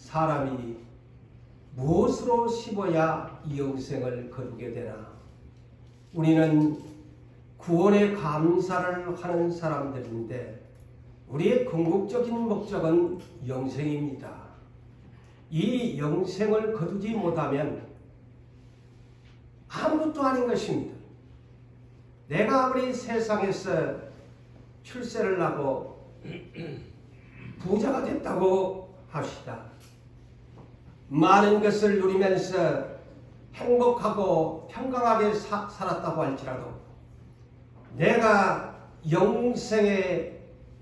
사람이 무엇으로 씹어야 이 영생을 거두게 되나? 우리는 구원에 감사를 하는 사람들인데 우리의 궁극적인 목적은 영생입니다. 이 영생을 거두지 못하면 아무것도 아닌 것입니다. 내가 아무리 세상에서 출세를 하고 부자가 됐다고 합시다. 많은 것을 누리면서 행복하고 평강하게 살았다고 할지라도 내가 영생의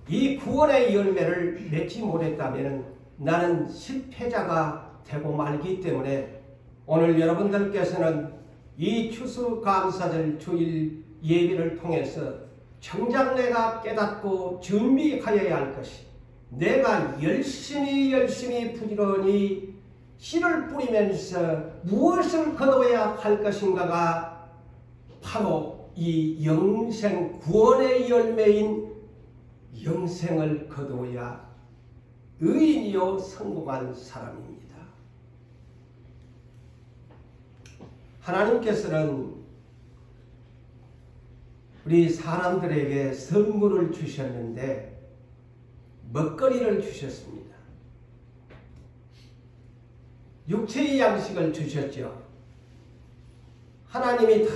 이 구원의 열매를 맺지 못했다면 나는 실패자가 되고 말기 때문에 오늘 여러분들께서는 이 추수감사절 주일 예배를 통해서 정작 내가 깨닫고 준비하여야 할 것이 내가 열심히 부지런히 씨를 뿌리면서 무엇을 거둬야 할 것인가가 바로 이 영생 구원의 열매인 영생을 거두어야 의인이요 성공한 사람입니다. 하나님께서는 우리 사람들에게 선물을 주셨는데 먹거리를 주셨습니다. 육체의 양식을 주셨죠. 하나님이 다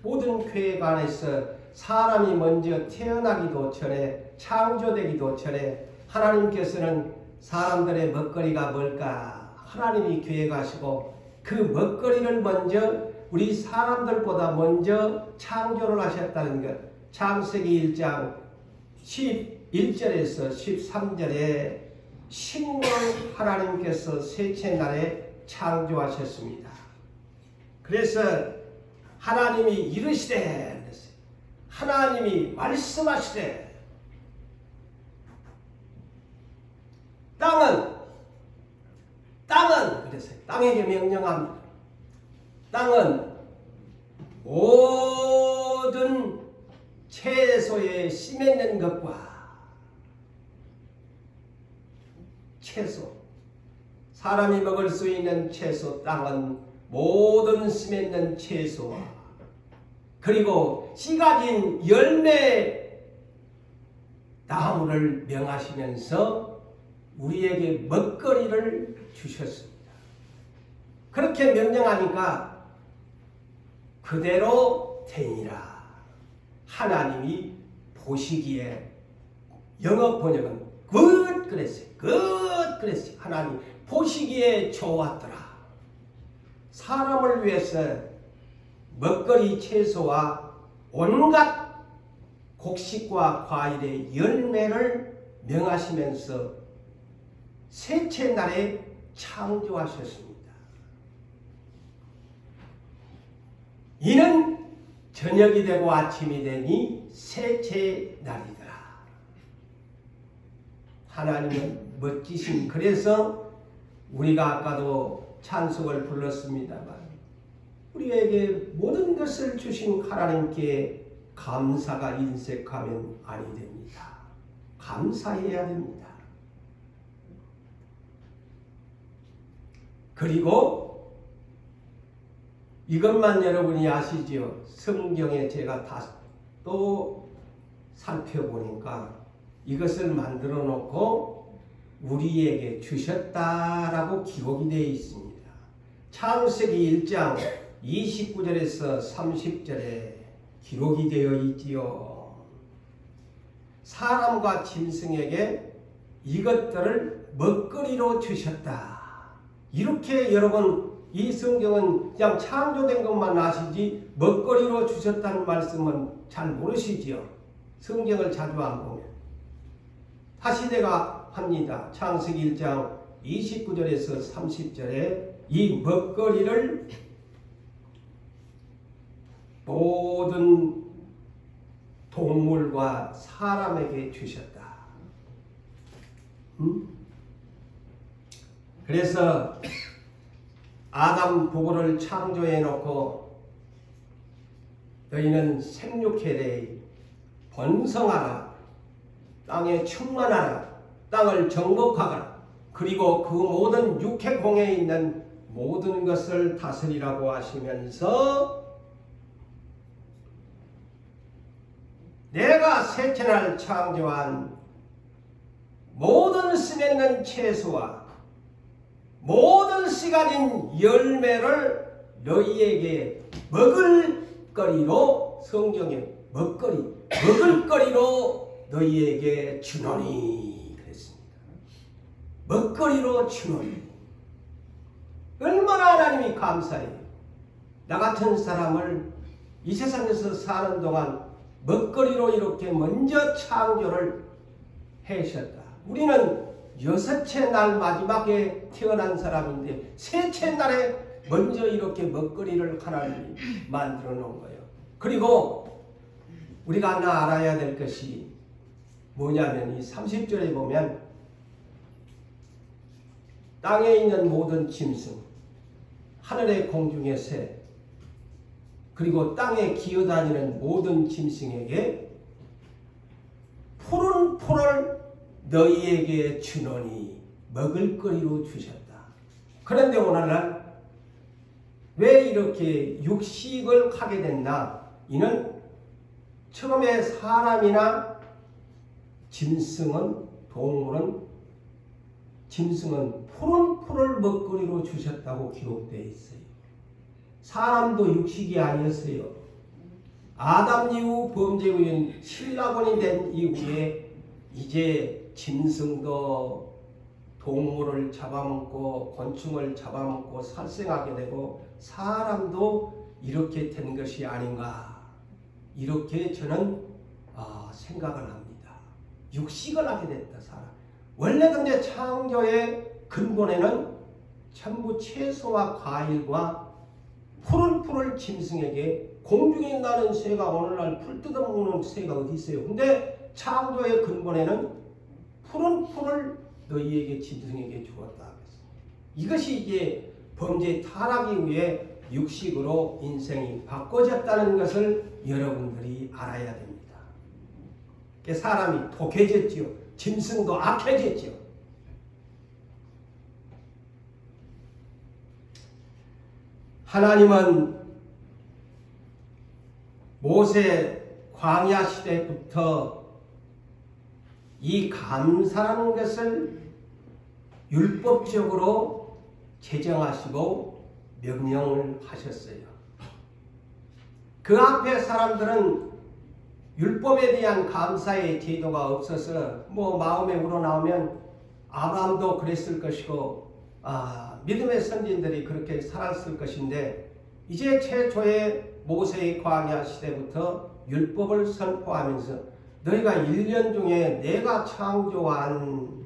모든 계획 안에서 사람이 먼저 태어나기도 전에 창조되기도 전에 하나님께서는 사람들의 먹거리가 뭘까 하나님이 계획하시고 그 먹거리를 먼저 우리 사람들보다 먼저 창조를 하셨다는 것. 창세기 1장 11절에서 13절에 신령 하나님께서 셋째 날에 창조하셨습니다. 그래서 하나님이 이르시되 그랬어요. 하나님이 말씀하시되 땅은 그랬어요. 땅에게 명령합니다. 땅은 모든 채소에 씨 맺는 것과 채소, 사람이 먹을 수 있는 채소, 땅은 모든 씨 맺는 채소와 그리고 씨 가진 열매 나무를 명하시면서 우리에게 먹거리를 주셨습니다. 그렇게 명령하니까 그대로 되니라. 하나님이 보시기에 영어 번역은 good 그랬어요. good 그랬어요. 하나님 보시기에 좋았더라. 사람을 위해서 먹거리 채소와 온갖 곡식과 과일의 열매를 명하시면서 셋째 날에 창조하셨습니다. 이는 저녁이 되고 아침이 되니 셋째 날이더라. 하나님은 멋지신 그래서 우리가 아까도 찬송을 불렀습니다만 우리에게 모든 것을 주신 하나님께 감사가 인색하면 아니 됩니다. 감사해야 됩니다. 그리고 이것만 여러분이 아시지요? 성경에 제가 또 살펴보니까 이것을 만들어 놓고 우리에게 주셨다라고 기록이 되어 있습니다. 창세기 1장 29절에서 30절에 기록이 되어 있지요. 사람과 짐승에게 이것들을 먹거리로 주셨다. 이렇게 여러분 이 성경은 그냥 창조된 것만 아시지 먹거리로 주셨다는 말씀은 잘 모르시지요. 성경을 자주 안 보면. 다시 내가 합니다. 창세기 1장 29절에서 30절에 이 먹거리를 모든 동물과 사람에게 주셨다. 그래서 아담 부부를 창조해 놓고 너희는 생육해되 번성하라 땅에 충만하라 땅을 정복하라 그리고 그 모든 육해공에 있는 모든 것을 다스리라고 하시면서 내가 셋째 날 창조한 모든 씨 맺는 채소와 모든 씨 가진 열매를 너희에게 먹을거리로, 성경에 먹을거리로 너희에게 주노니 그랬습니다. 먹거리로 주노니. 얼마나 하나님이 감사해요. 나 같은 사람을 이 세상에서 사는 동안 먹거리로 이렇게 먼저 창조를 하셨다. 우리는 여섯째 날 마지막에 태어난 사람인데 셋째 날에 먼저 이렇게 먹거리를 하나님이 만들어 놓은 거예요. 그리고 우리가 하나 알아야 될 것이 뭐냐면 이 30절에 보면 땅에 있는 모든 짐승, 하늘의 공중의 새, 그리고 땅에 기어다니는 모든 짐승에게 푸른 풀을 너희에게 주노니 먹을거리로 주셨다. 그런데 오늘날 왜 이렇게 육식을 하게 됐나? 이는 처음에 사람이나 짐승은, 짐승은 푸른 풀을 먹거리로 주셨다고 기록되어 있어요. 사람도 육식이 아니었어요. 아담 이후 범죄 후인 신라곤이 된 이후에 이제 짐승도 동물을 잡아먹고 곤충을 잡아먹고 살생하게 되고 사람도 이렇게 된 것이 아닌가, 이렇게 저는 생각을 합니다. 육식을 하게 됐다. 사람. 원래 근데 창조의 근본에는 전부 채소와 과일과 푸른 풀을 짐승에게, 공중에 나는 새가 오늘날 풀 뜯어먹는 새가 어디 있어요? 근데 창조의 근본에는 푸른 풀을 너희에게 짐승에게 주었다. 이것이 이제 범죄 타락 이후에 육식으로 인생이 바꿔졌다는 것을 여러분들이 알아야 됩니다. 사람이 독해졌지요. 짐승도 악해졌지요. 하나님은 모세 광야 시대부터 이 감사라는 것을 율법적으로 제정하시고 명령을 하셨어요. 그 앞에 사람들은 율법에 대한 감사의 제도가 없어서 마음에 우러나오면 아브라함도 그랬을 것이고 믿음의 선진들이 그렇게 살았을 것인데, 이제 최초의 모세의 광야 시대부터 율법을 선포하면서 너희가 1년 중에 내가 창조한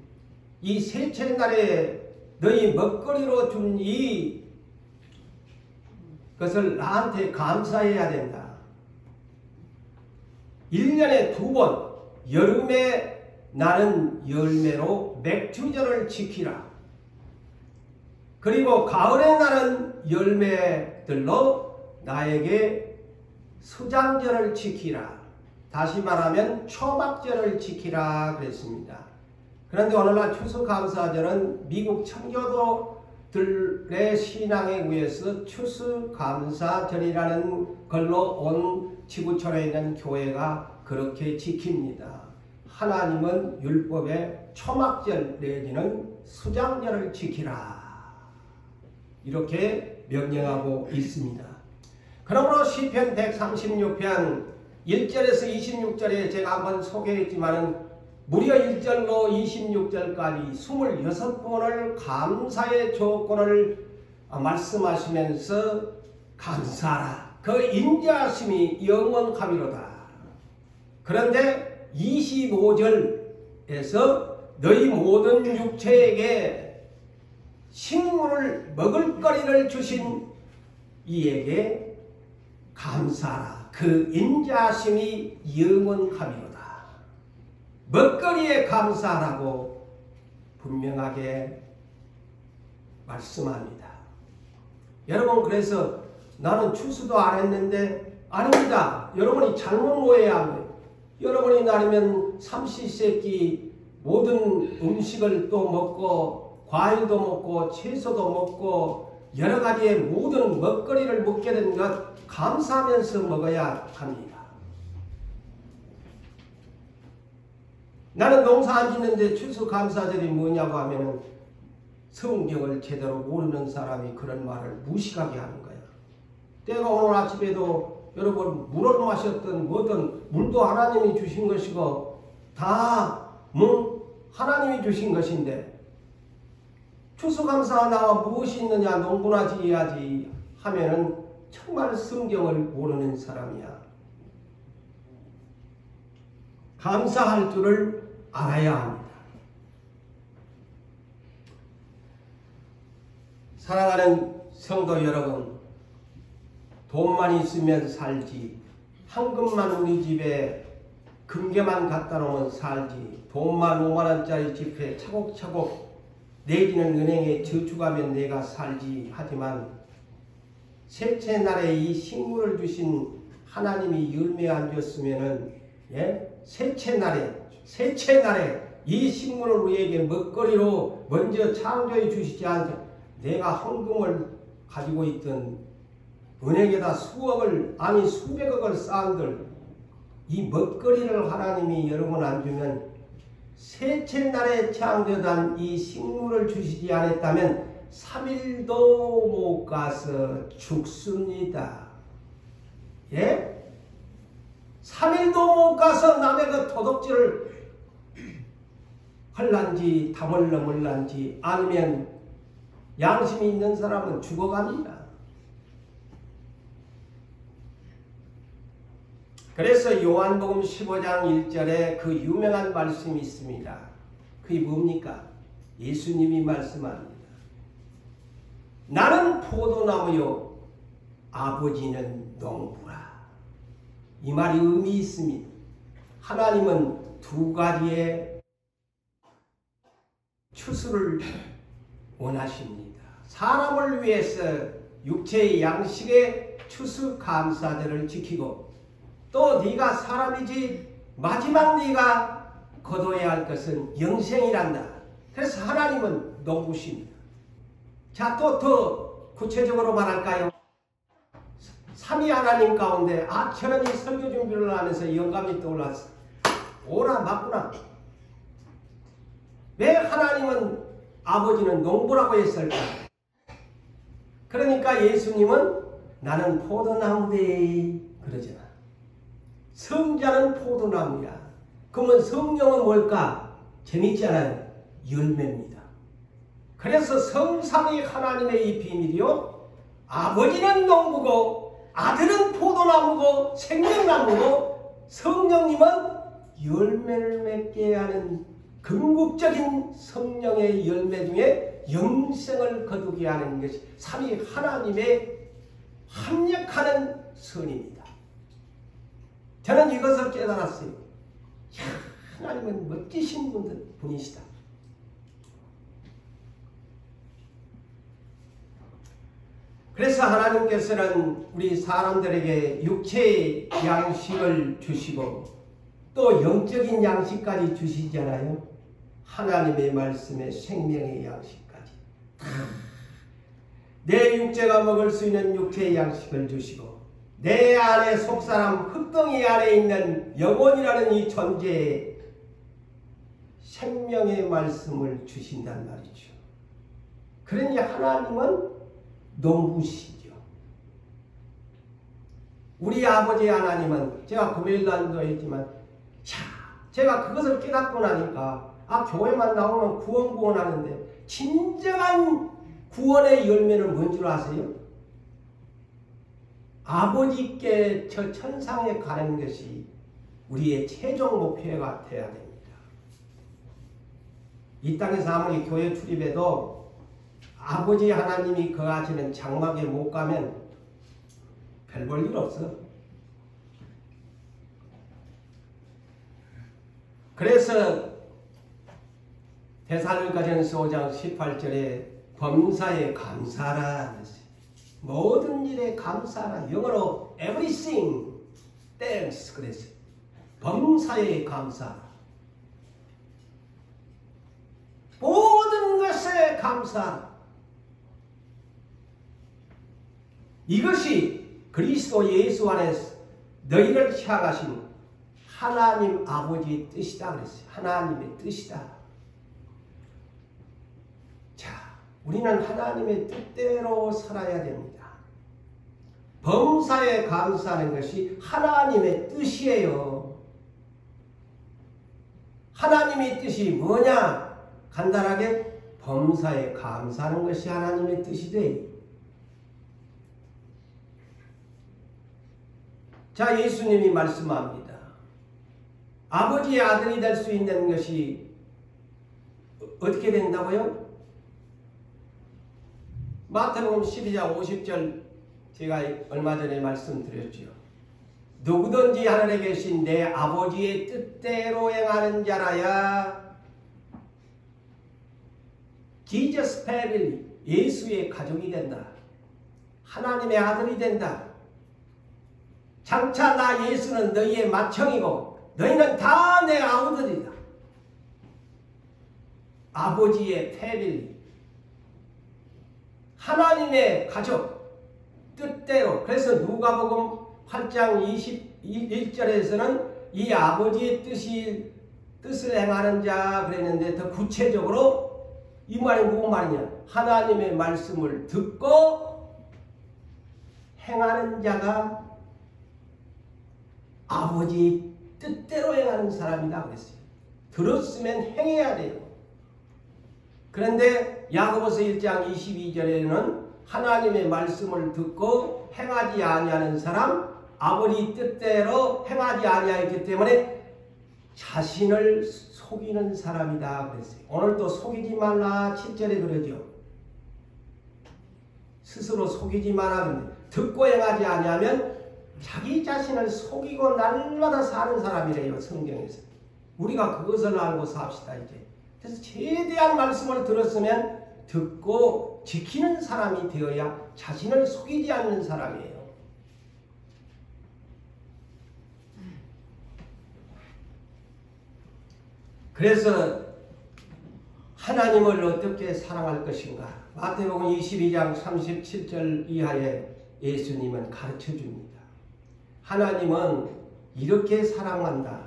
이 셋째 날에 너희 먹거리로 준 이 것을 나한테 감사해야 된다. 1년에 2번 여름에 나는 열매로 맥주절을 지키라. 그리고 가을에 나는 열매들로 나에게 수장절을 지키라. 다시 말하면 초막절을 지키라 그랬습니다. 그런데 오늘날 추수감사절은 미국 청교도들의 신앙에 의해서 추수감사절이라는 걸로 온 지구촌에 있는 교회가 그렇게 지킵니다. 하나님은 율법에 초막절 내지는 수장절을 지키라, 이렇게 명령하고 있습니다. 그러므로 시편 136편 1절에서 26절에 제가 한번 소개했지만은 무려 1절로 26절까지 26번을 감사의 조건을 말씀하시면서 감사하라. 그 인자하심이 영원하리로다. 그런데 25절에서 너희 모든 육체에게 식물을 먹을거리를 주신 이에게 감사하라. 그 인자하심이 영원하리로다. 먹거리에 감사하라고 분명하게 말씀합니다. 여러분, 그래서 나는 추수도 안 했는데, 아닙니다. 여러분이 잘못 오해한 거예요. 여러분이 나르면 삼시세끼 모든 음식을 또 먹고 과일도 먹고 채소도 먹고 여러 가지의 모든 먹거리를 먹게 된 것 감사하면서 먹어야 합니다. 나는 농사 안 짓는데 추수감사절이 뭐냐고 하면은 성경을 제대로 모르는 사람이 그런 말을 무식하게 하는 거야. 때가 오늘 아침에도 여러분 물을 마셨던 뭐든 물도 하나님이 주신 것이고 다 하나님이 주신 것인데 추수감사 나와 무엇이 있느냐 농부나 지어야지 하면은 정말 성경을 모르는 사람이야. 감사할 줄을 알아야 합니다. 사랑하는 성도 여러분, 돈만 있으면 살지, 황금만 우리 집에 금괴만 갖다 놓으면 살지, 돈만 5만원짜리 지폐 차곡차곡 내지는 은행에 저축하면 내가 살지 하지만 셋째 날에 이 식물을 주신 하나님이 열매 안 줬으면은 셋째 날에 이 식물을 우리에게 먹거리로 먼저 창조해 주시지 않고 내가 헌금을 가지고 있던 은행에다 수억을 아니 수백억을 쌓은들 이 먹거리를 하나님이 여러분 안 주면 셋째 날에 창조된 이 식물을 주시지 않았다면 3일도 못 가서 죽습니다. 예? 3일도 못 가서 남의 그 도둑질을 할란지 담을 넘을란지 아니면 양심이 있는 사람은 죽어갑니다. 그래서 요한복음 15장 1절에 그 유명한 말씀이 있습니다. 그게 뭡니까? 예수님이 말씀합니다. 나는 포도나무요 아버지는 농부라. 이 말이 의미 있습니다. 하나님은 두 가지의 추수를 원하십니다. 사람을 위해서 육체의 양식의 추수 감사절을 지키고 또 네가 사람이지 마지막 네가 거둬야 할 것은 영생이란다. 그래서 하나님은 농부십니다. 자, 또 더 구체적으로 말할까요? 삼위 하나님 가운데 저는 이 설교 준비를 하면서 영감이 떠올랐어. 오라 맞구나. 왜 하나님은 아버지는 농부라고 했을까? 그러니까 예수님은 나는 포도나무대 그러잖아. 성자는 포도나무야. 그러면 성령은 뭘까? 재밌잖아요. 열매입니다. 그래서 성삼위 하나님의 이 비밀이요. 아버지는 농부고 아들은 포도나무고 생명나무고 성령님은 열매를 맺게 하는 궁극적인 성령의 열매 중에 영생을 거두게 하는 것이 삼위 하나님의 합력하는 선입니다. 저는 이것을 깨달았어요. 하나님은 멋지신 분이시다. 그래서 하나님께서는 우리 사람들에게 육체의 양식을 주시고 또 영적인 양식까지 주시잖아요. 하나님의 말씀에 생명의 양식까지. 내 육체가 먹을 수 있는 육체의 양식을 주시고 내 안에 속사람 흙덩이 안에 있는 영혼이라는 이 존재에 생명의 말씀을 주신단 말이죠. 그러니 하나님은 농부시죠. 우리 아버지 하나님은 제가 금요일날도 했지만 제가 그것을 깨닫고 나니까 교회만 나오면 구원 하는데 진정한 구원의 열매는 뭔 줄 아세요? 아버지께 저 천상에 가는 것이 우리의 최종 목표가 되어야 됩니다. 이 땅에서 아무리 교회 출입해도 아버지 하나님이 거하시는 장막에 못 가면 별 볼 일 없어. 그래서 데살로니가전서 5장 18절에 범사에 감사하라 그랬어요. 모든 일에 감사하라. 영어로 everything thanks 그랬어요. 범사에 감사하라. 모든 것에 감사하라. 이것이 그리스도 예수 안에서 너희를 향하신 하나님 아버지의 뜻이다 그랬어요. 하나님의 뜻이다. 자, 우리는 하나님의 뜻대로 살아야 됩니다. 범사에 감사하는 것이 하나님의 뜻이에요. 하나님의 뜻이 뭐냐? 간단하게 범사에 감사하는 것이 하나님의 뜻이 돼. 자, 예수님이 말씀합니다. 아버지의 아들이 될 수 있는 것이 어떻게 된다고요? 마태복음 12장 50절 제가 얼마 전에 말씀드렸죠. 누구든지 하늘에 계신 내 아버지의 뜻대로 행하는 자라야 Jesus family, 예수의 가족이 된다. 하나님의 아들이 된다. 장차 나 예수는 너희의 맏형이고 너희는 다 내 아우들이다. 아버지의 패밀리, 하나님의 가족 뜻대로. 그래서 누가복음 8장 21절에서는 이 아버지의 뜻을 행하는 자 그랬는데, 더 구체적으로 이 말이 무슨 말이냐? 하나님의 말씀을 듣고 행하는 자가 아버지 뜻대로 행하는 사람이다 그랬어요. 들었으면 행해야 돼요. 그런데 야고보서 1장 22절에는 하나님의 말씀을 듣고 행하지 아니하는 사람, 아버지 뜻대로 행하지 아니하였기 때문에 자신을 속이는 사람이다 그랬어요. 오늘도 속이지 말라 7절에 그러죠. 스스로 속이지 마라. 근데 듣고 행하지 아니하면 자기 자신을 속이고 날마다 사는 사람이래요. 성경에서. 우리가 그것을 알고 삽시다 이제. 그래서 최대한 말씀을 들었으면 듣고 지키는 사람이 되어야 자신을 속이지 않는 사람이에요. 그래서 하나님을 어떻게 사랑할 것인가? 마태복음 22장 37절 이하에 예수님은 가르쳐 줍니다. 하나님은 이렇게 사랑한다.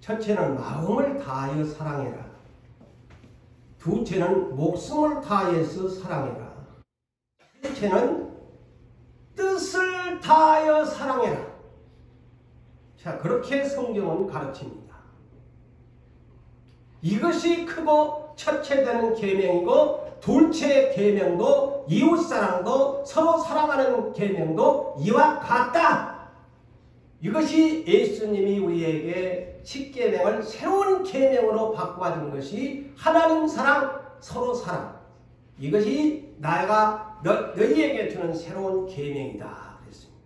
첫째는 마음을 다하여 사랑해라. 둘째는 목숨을 다해서 사랑해라. 셋째는 뜻을 다하여 사랑해라. 자, 그렇게 성경은 가르칩니다. 이것이 크고 첫째 되는 계명이고, 둘째 계명도 이웃사랑도 서로 사랑하는 계명도 이와 같다. 이것이 예수님이 우리에게 십계명을 새로운 계명으로 바꿔준 것이 하나님 사랑, 서로 사랑. 이것이 내가 너희에게 주는 새로운 계명이다 그랬습니다.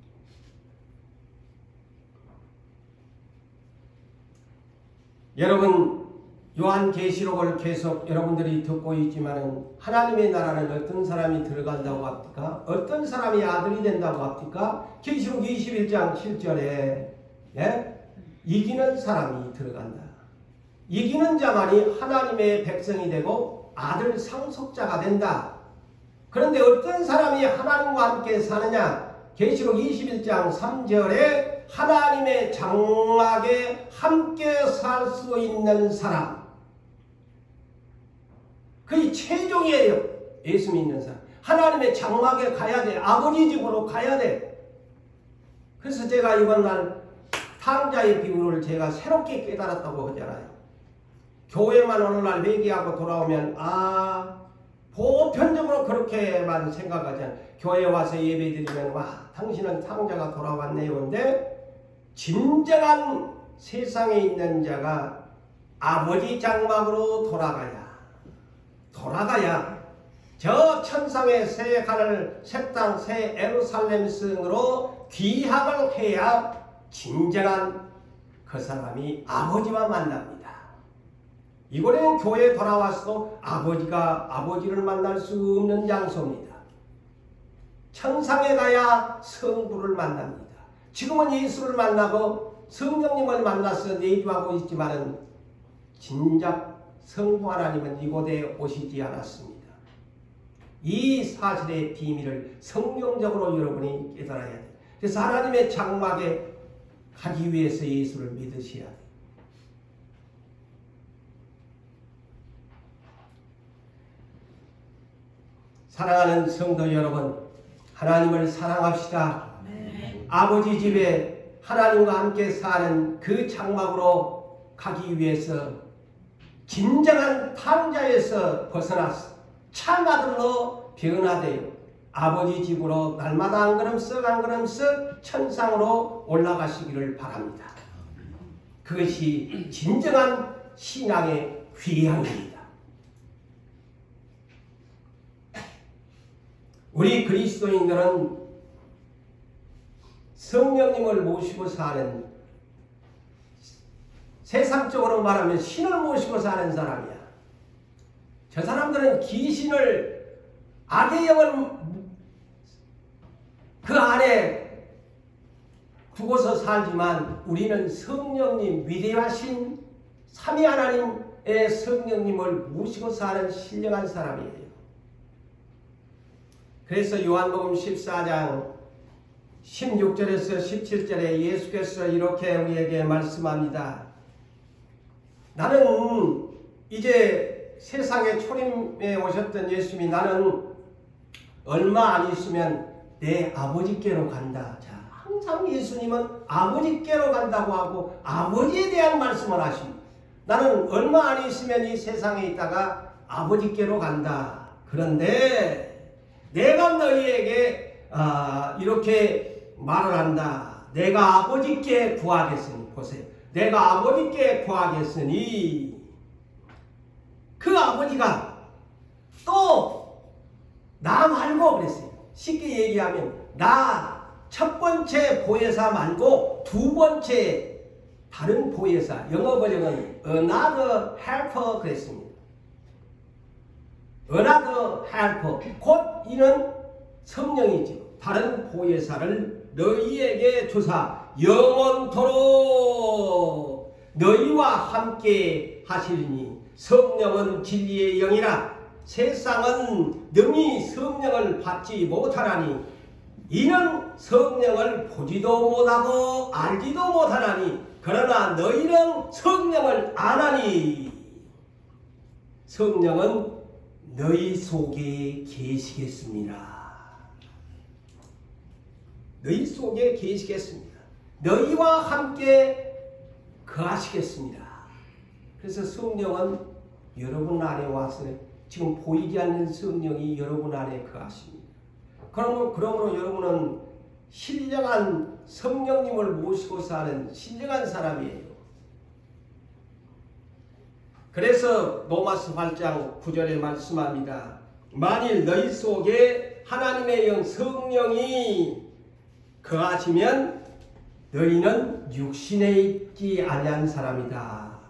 여러분, 요한계시록을 계속 여러분들이 듣고 있지만 하나님의 나라는 어떤 사람이 들어간다고 합니까? 어떤 사람이 아들이 된다고 합니까? 계시록 21장 7절에 이기는 사람이 들어간다. 이기는 자만이 하나님의 백성이 되고 아들 상속자가 된다. 그런데 어떤 사람이 하나님과 함께 사느냐? 계시록 21장 3절에 하나님의 장막에 함께 살 수 있는 사람, 그게 최종이에요. 예수 믿는 사람. 하나님의 장막에 가야 돼. 아버지 집으로 가야 돼. 그래서 제가 이번 날 탕자의 비유를 제가 새롭게 깨달았다고 하잖아요. 교회만 오늘날 회개하고 돌아오면 보편적으로 그렇게만 생각하잖아요. 교회 와서 예배드리면 와, 당신은 탕자가 돌아왔네요. 근데 진정한 세상에 있는 자가 아버지 장막으로 돌아가야 저 천상의 새 하늘, 새 땅, 새 예루살렘 성으로 귀향을 해야 진정한 그 사람이 아버지와 만납니다. 이번에는 교회에 돌아와서도 아버지를 만날 수 없는 장소입니다. 천상에 가야 성부를 만납니다. 지금은 예수를 만나고 성령님을 만나서 내주하고 있지만 진작 성부 하나님은 이곳에 오시지 않았습니다. 이 사실의 비밀을 성경적으로 여러분이 깨달아야 돼요. 그래서 하나님의 장막에 가기 위해서 예수를 믿으셔야 돼요. 사랑하는 성도 여러분, 하나님을 사랑합시다. 네. 아버지 집에 하나님과 함께 사는 그 장막으로 가기 위해서 진정한 탕자에서 벗어나서 참 아들로 변화되어 아버지 집으로 날마다 한 걸음씩 한 걸음씩 천상으로 올라가시기를 바랍니다. 그것이 진정한 신앙의 귀함입니다. 우리 그리스도인들은 성령님을 모시고 사는, 세상적으로 말하면 신을 모시고 사는 사람이야. 저 사람들은 귀신을, 악의 영을 그 안에 두고서 살지만 우리는 성령님, 위대하신 삼위 하나님의 성령님을 모시고 사는 신령한 사람이에요. 그래서 요한복음 14장 16절에서 17절에 예수께서 이렇게 우리에게 말씀합니다. 나는 이제 세상에 초림에 오셨던 예수님이 나는 얼마 안 있으면 내 아버지께로 간다. 자, 항상 예수님은 아버지께로 간다고 하고 아버지에 대한 말씀을 하십니다. 나는 얼마 안 있으면 이 세상에 있다가 아버지께로 간다. 그런데 내가 너희에게 이렇게 말을 한다. 내가 아버지께 구하겠으니, 보세요. 내가 아버지께 구하겠으니 그 아버지가 또 나 말고 그랬어요. 쉽게 얘기하면 나 첫 번째 보혜사 말고 두 번째 다른 보혜사, 영어 번역은 another helper 그랬습니다. another helper, 곧 이는 성령이죠. 다른 보혜사를 너희에게 주사 영원토록 너희와 함께 하시리니 성령은 진리의 영이라 세상은 능히 성령을 받지 못하나니 이는 성령을 보지도 못하고 알지도 못하나니 그러나 너희는 성령을 아나니 성령은 너희 속에 계시겠습니다. 너희 속에 계시겠습니다. 너희와 함께 거하시겠습니다. 그래서 성령은 여러분 안에 와서 지금 보이지 않는 성령이 여러분 안에 거하십니다. 그러므로 여러분은 신령한 성령님을 모시고 사는 신령한 사람이에요. 그래서 로마서 8장 9절에 말씀합니다. 만일 너희 속에 하나님의 영 성령이 거하시면 너희는 육신에 있지 아니한 사람이다.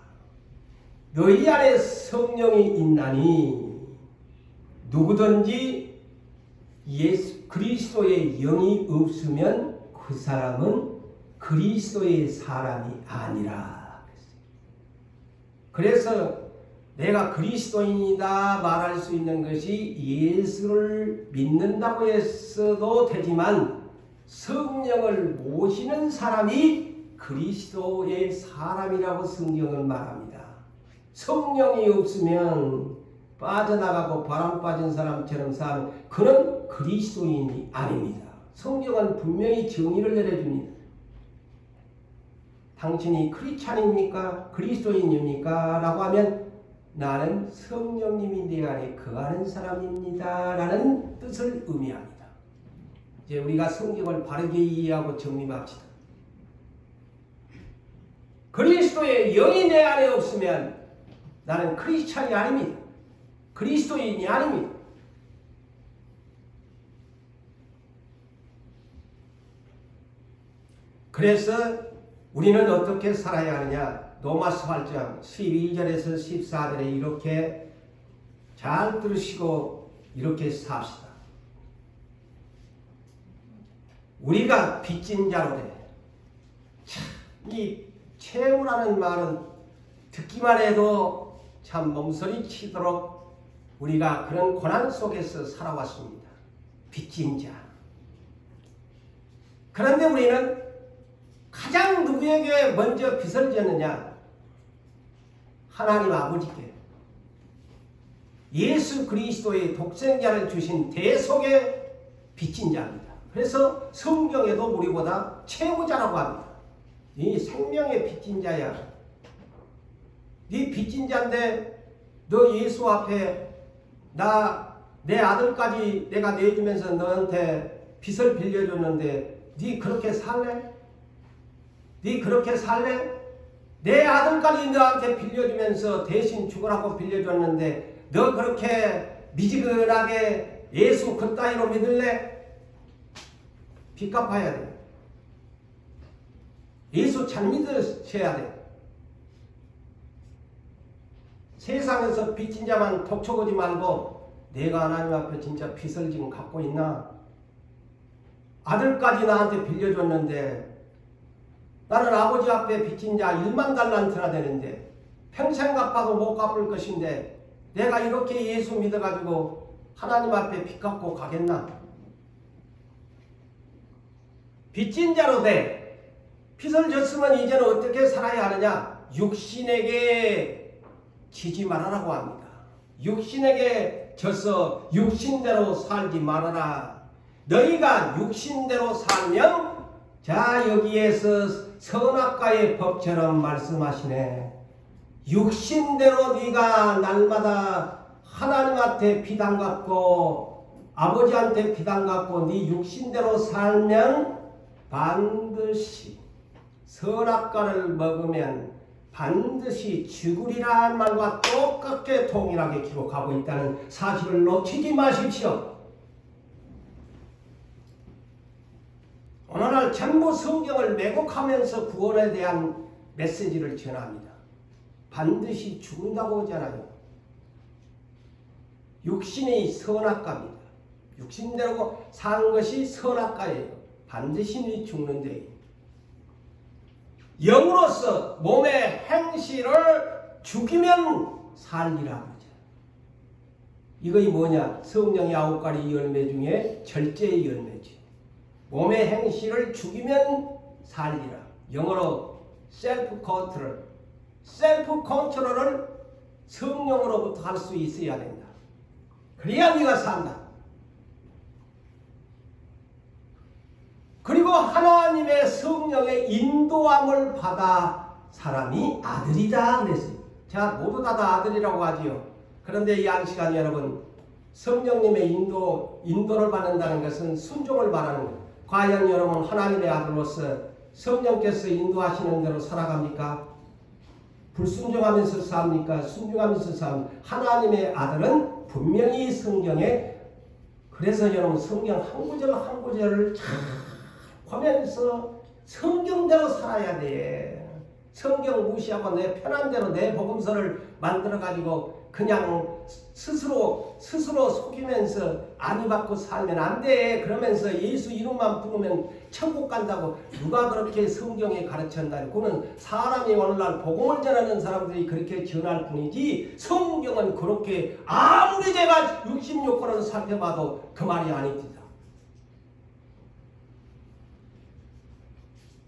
너희 안에 성령이 있나니 누구든지 예수 그리스도의 영이 없으면 그 사람은 그리스도의 사람이 아니라. 그래서 내가 그리스도인이다 말할 수 있는 것이 예수를 믿는다고 했어도 되지만 성령을 모시는 사람이 그리스도의 사람이라고 성경은 말합니다. 성령이 없으면 빠져나가고 바람 빠진 사람처럼 사는 그는 그리스도인이 아닙니다. 성경은 분명히 정의를 내려줍니다. 당신이 크리스찬입니까? 그리스도인입니까? 라고 하면 나는 성령님이 내 안에 거하는 사람입니다. 라는 뜻을 의미합니다. 이제 우리가 성경을 바르게 이해하고 정립합시다. 그리스도의 영이 내 안에 없으면 나는 크리스찬이 아닙니다. 그리스도인이 아닙니다. 그래서 우리는 어떻게 살아야 하느냐? 로마서 8장 12절에서 14절에 이렇게 잘 들으시고 이렇게 삽시다. 우리가 빚진 자로 돼. 이 채무라는 말은 듣기만 해도 참 몸서리 치도록 우리가 그런 고난 속에서 살아왔습니다. 빚진 자. 그런데 우리는 가장 누구에게 먼저 빚을 졌느냐? 하나님 아버지께. 예수 그리스도의 독생자를 주신 대속의 빚진 자입니다. 그래서 성경에도 우리보다 최고자라고 합니다. 네 생명의 빚진 자야. 네 빚진 자인데 너 예수 앞에 내 아들까지 내가 내주면서 너한테 빚을 빌려줬는데 네 그렇게 살래? 네 그렇게 살래? 내 아들까지 너한테 빌려주면서 대신 죽으라고 빌려줬는데 너 그렇게 미지근하게 예수 그따위로 믿을래? 빚 갚아야 돼. 예수 잘 믿으셔야 돼. 세상에서 빚진 자만 톡쳐보지 말고 내가 하나님 앞에 진짜 빚을 지금 갖고 있나? 아들까지 나한테 빌려줬는데 나는 아버지 앞에 빚진 자 1만 달란트나 되는데 평생 갚아도 못 갚을 것인데 내가 이렇게 예수 믿어가지고 하나님 앞에 빚 갚고 가겠나? 빚진 자로 돼. 빚을 졌으면 이제는 어떻게 살아야 하느냐? 육신에게 지지 말아라고 합니다. 육신에게 져서 육신대로 살지 말아라. 너희가 육신대로 살면 자 여기에서 선악과의 법처럼 말씀하시네. 육신대로 네가 날마다 하나님한테 빚 안 갚고 아버지한테 빚 안 갚고 네 육신대로 살면 반드시 선악과를 먹으면 반드시 죽으리라는 말과 똑같게 동일하게 기록하고 있다는 사실을 놓치지 마십시오. 오늘날 전부 성경을 왜곡하면서 구원에 대한 메시지를 전합니다. 반드시 죽는다고 하잖아요. 육신이 선악과입니다. 육신대로 사는 것이 선악과예요. 반드시 죽는데 영으로서 몸의 행실을 죽이면 살리라 그러죠. 이것이 뭐냐? 성령의 9가지 열매 중에 절제의 열매지. 몸의 행실을 죽이면 살리라. 영어로 셀프 컨트롤. 셀프 컨트롤을 성령으로부터 할 수 있어야 된다. 그래야 네가 산다. 그리고 하나님의 성령의 인도함을 받아 사람이 아들이다 그랬어요. 자, 모두 다 아들이라고 하지요. 그런데 이 시간 여러분, 성령님의 인도를 받는다는 것은 순종을 말하는 거예요. 과연 여러분 하나님의 아들로서 성령께서 인도하시는 대로 살아갑니까? 불순종하면서 삽니까? 순종하면서 삽니까? 하나님의 아들은 분명히 성경에, 그래서 여러분 성경 한 구절 한 구절을 잘 보면서 성경대로 살아야 돼. 성경 무시하고 내 편한 대로 내 복음서를 만들어가지고 그냥 스스로 속이면서 안위 받고 살면 안 돼. 그러면서 예수 이름만 부르면 천국 간다고 누가 그렇게 성경에 가르쳤나요? 그거는 사람이 오늘날 복음을 전하는 사람들이 그렇게 전할 뿐이지 성경은 그렇게 아무리 제가 66권을 살펴봐도 그 말이 아닙니다.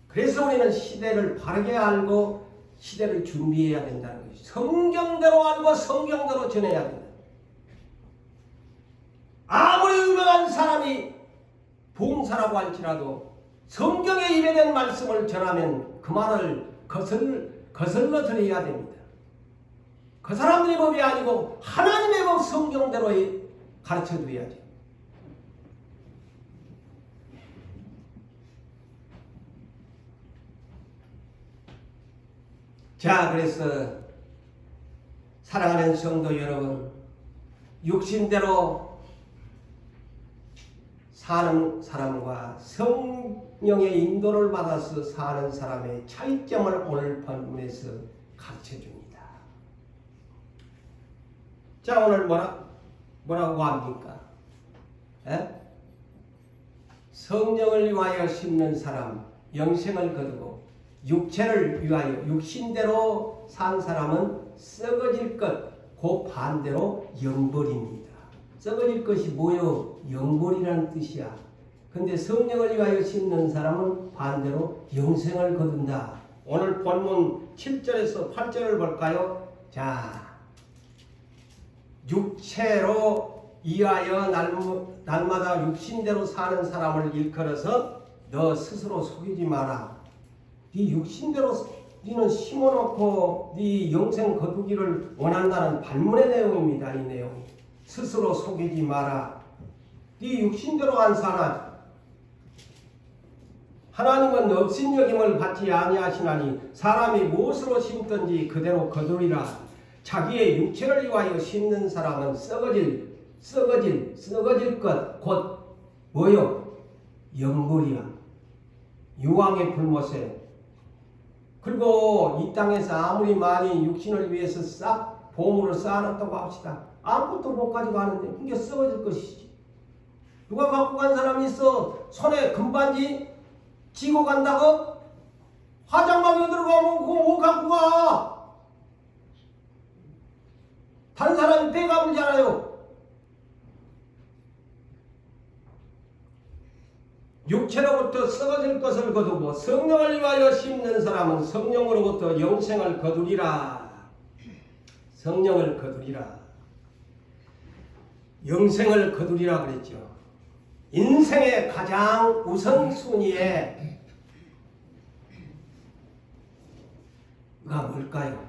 그래서 우리는 시대를 바르게 알고 시대를 준비해야 된다는 것이 성경대로 알고 성경대로 전해야 된다. 아무리 유명한 사람이 봉사라고 할지라도 성경에 입에된 말씀을 전하면 그 말을 거슬러 드려야 됩니다. 그 사람들의 법이 아니고 하나님의 법 성경대로 가르쳐 드려야죠. 자, 그래서 사랑하는 성도 여러분, 육신대로 사는 사람과 성령의 인도를 받아서 사는 사람의 차이점을 오늘 본문에서 가르쳐줍니다. 자, 오늘 뭐라고 합니까? 성령을 위하여 심는 사람 영생을 거두고 육체를 위하여 육신대로 산 사람은 썩어질 것, 그 반대로 영벌입니다. 썩어질 것이 뭐요? 영벌이라는 뜻이야. 근데 성령을 위하여 심는 사람은 반대로 영생을 거둔다. 오늘 본문 7절에서 8절을 볼까요? 자, 육체로 이하여 날마다 육신대로 사는 사람을 일컬어서 너 스스로 속이지 마라. 네 육신대로 네는 심어놓고 네 영생 거두기를 원한다는 반문의 내용입니다. 이 내용이. 스스로 속이지 마라. 네 육신대로 안 사나. 하나님은 없인 여김을 받지 아니하시나니 사람이 무엇으로 심든지 그대로 거두리라. 자기의 육체를 위하여 심는 사람은 썩어질 것 곧 뭐요? 영벌이야. 유황의 불못에. 그리고 이 땅에서 아무리 많이 육신을 위해서 싹 보물을 쌓아놨다고 합시다. 아무것도 못 가지고 하는데 그게 썩어질 것이지. 누가 갖고 간 사람이 있어? 손에 금반지 쥐고 간다고? 화장방에 들어가면 그거 못 갖고 가. 다른 사람이 빼가불잖아요. 육체로부터 썩어질 것을 거두고 성령을 위하여 심는 사람은 성령으로부터 영생을 거두리라. 성령을 거두리라. 영생을 거두리라 그랬죠. 인생의 가장 우선순위에 가 뭘까요?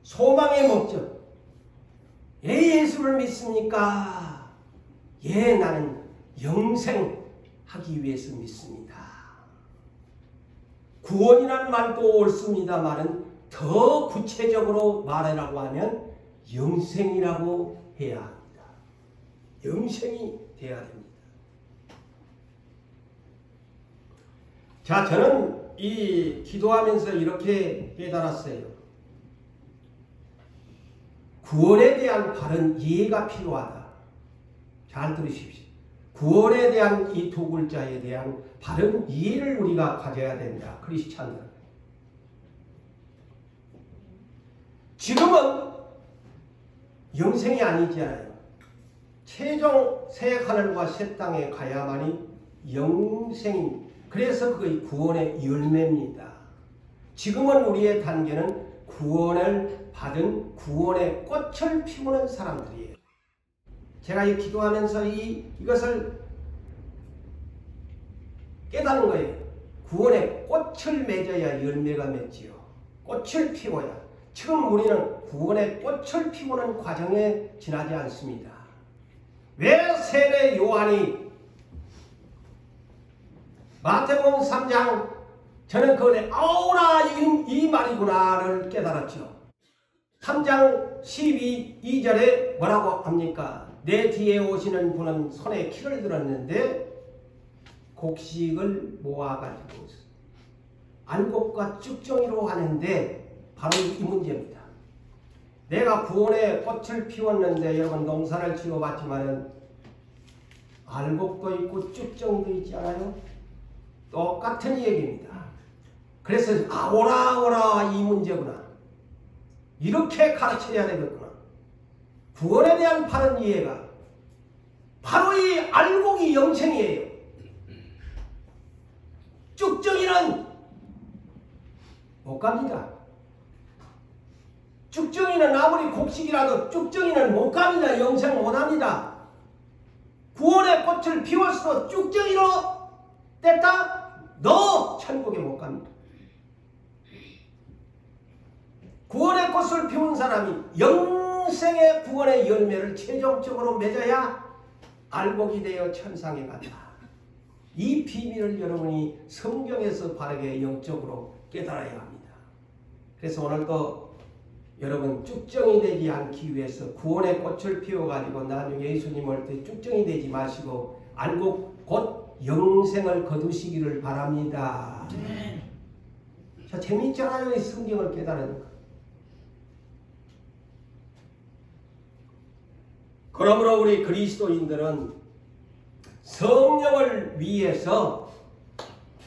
소망의 목적. 예수를 믿습니까? 나는 영생하기 위해서 믿습니다. 구원이란 말도 옳습니다만은 더 구체적으로 말하라고 하면 영생이라고 해야 합니다. 영생이 돼야 됩니다. 자, 저는 이 기도하면서 이렇게 깨달았어요. 구원에 대한 바른 이해가 필요하다. 잘 들으십시오. 구원에 대한 이 두 글자에 대한 바른 이해를 우리가 가져야 된다. 크리스찬들. 지금은 영생이 아니잖아요. 최종 새 하늘과 새 땅에 가야만이 영생입니다. 그래서 그의 구원의 열매입니다. 지금은 우리의 단계는 구원을 받은 구원의 꽃을 피우는 사람들이에요. 제가 이 기도하면서 이것을 깨닫는 거예요. 구원의 꽃을 맺어야 열매가 맺지요. 꽃을 피워야. 지금 우리는 구원의 꽃을 피우는 과정에 지나지 않습니다. 왜 세례 요한이 마태복음 3장 저는 그거에 아우라 이 말이구나를 깨달았죠. 3장 12절에 뭐라고 합니까? 내 뒤에 오시는 분은 손에 키를 들었는데 곡식을 모아가지고 알곡과 쭉정이로 하는데 바로 이 문제입니다. 내가 구원의 꽃을 피웠는데 여러분 농사를 지어봤지만은 알곡도 있고 쭉정이도 있지 않아요? 똑같은 얘기입니다. 그래서 오라 이 문제구나. 이렇게 가르쳐야 되겠구나. 구원에 대한 바른 이해가 바로 이 알곡이 영생이에요. 쭉정이는 못 갑니다. 쭉정이는 아무리 곡식이라도 쭉정이는 못 갑니다. 영생 못합니다. 구원의 꽃을 피웠어 쭉정이로 뗐다? 너 천국에 못 갑니다. 구원의 꽃을 피운 사람이 영생의 구원의 열매를 최종적으로 맺어야 알곡이 되어 천상에 간다. 이 비밀을 여러분이 성경에서 바르게 영적으로 깨달아야 합니다. 그래서 오늘도 여러분 쭉정이 되지 않기 위해서 구원의 꽃을 피워가지고 나중에 예수님 올 때 쭉정이 되지 마시고 알곡 곧 영생을 거두시기를 바랍니다. 자, 재미있잖아요. 이 성경을 깨달으니까. 그러므로 우리 그리스도인들은 성령을 위해서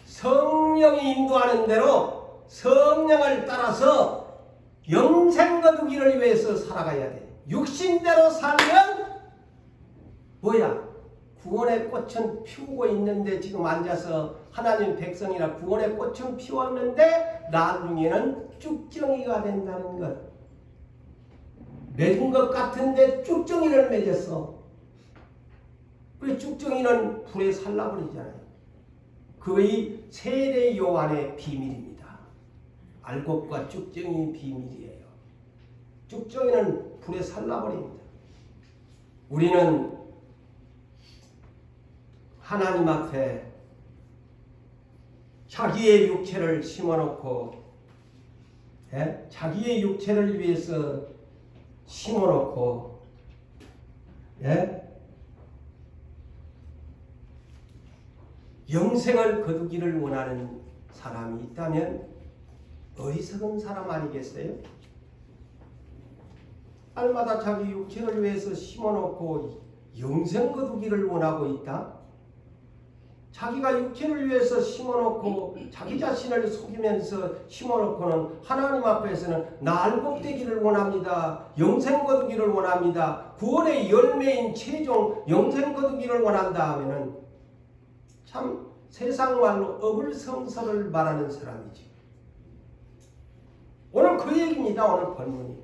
성령이 인도하는 대로 성령을 따라서 영생 거두기를 위해서 살아가야 돼. 육신대로 살면 뭐야? 구원의 꽃은 피우고 있는데 지금 앉아서 하나님 백성이라 구원의 꽃은 피웠는데 나중에는 쭉정이가 된다는 것. 맺은 것 같은데 쭉정이를 맺었어. 그래 쭉정이는 불에 살라버리잖아요. 그의 세례 요한의 비밀입니다. 알곡과 쭉정이 비밀이에요. 쭉정이는 불에 살라버립니다. 우리는 하나님 앞에 자기의 육체를 심어놓고 자기의 육체를 위해서 심어놓고 영생을 거두기를 원하는 사람이 있다면 어리석은 사람 아니겠어요? 날마다 자기 육체를 위해서 심어놓고 영생 거두기를 원하고 있다? 자기가 육체를 위해서 심어놓고 자기 자신을 속이면서 심어놓고는 하나님 앞에서는 나 알곡되기를 원합니다. 영생 거두기를 원합니다. 구원의 열매인 최종 영생 거두기를 원한다 하면은 참 세상 말로 어불성설을 말하는 사람이지. 오늘 그 얘기입니다. 오늘 본문이.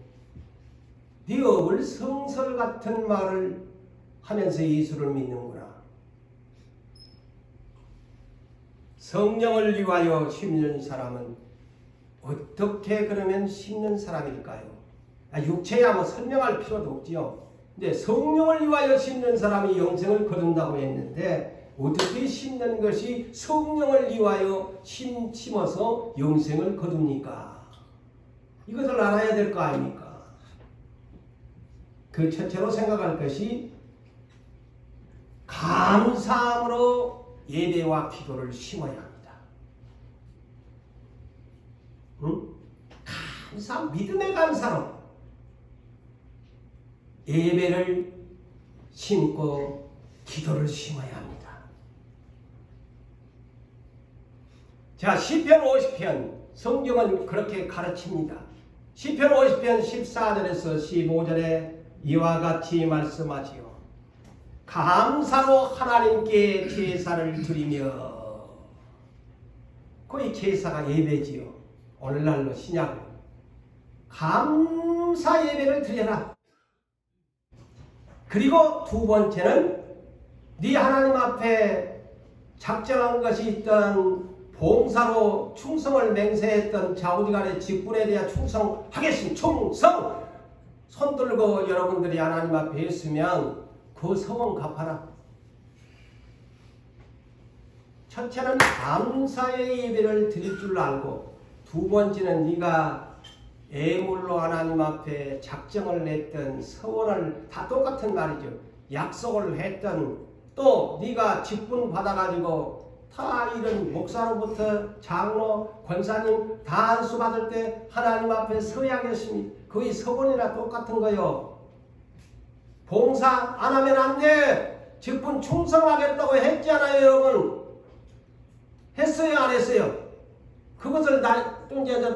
네 어불성설 같은 말을 하면서 예수를 믿는구나. 성령을 위하여 심는 사람은 어떻게 그러면 심는 사람일까요? 육체야 뭐 설명할 필요도 없지요. 근데 성령을 위하여 심는 사람이 영생을 거둔다고 했는데 어떻게 심는 것이 성령을 위하여 심어서 영생을 거둡니까? 이것을 알아야 될 거 아닙니까? 그 첫째로 생각할 것이 감사함으로 예배와 기도를 심어야 합니다. 믿음의 감사로 예배를 심고 기도를 심어야 합니다. 자, 시편 50편 성경은 그렇게 가르칩니다. 시편 50편 14절에서 15절에 이와 같이 말씀하지요. 감사로 하나님께 제사를 드리며, 거의 제사가 예배지요. 오늘날로 신약은 감사 예배를 드려라. 그리고 두 번째는 네 하나님 앞에 작정한 것이 있던 봉사로 충성을 맹세했던 좌우지간의 직분에 대한 충성하겠습니다. 충성! 손 들고 여러분들이 하나님 앞에 있으면 그 성은 갚아라. 첫째는 감사의 예배를 드릴 줄 알고, 두 번째는 네가 애물로 하나님 앞에 작정을 했던 서원을, 다 똑같은 말이죠. 약속을 했던, 또 네가 직분 받아가지고 다 이런 목사로부터 장로, 권사님 다 안수 받을 때 하나님 앞에 서야겠습니다. 거의 서원이나 똑같은 거요. 봉사 안 하면 안 돼. 직분 충성하겠다고 했잖아요, 여러분. 했어요, 안 했어요? 그것을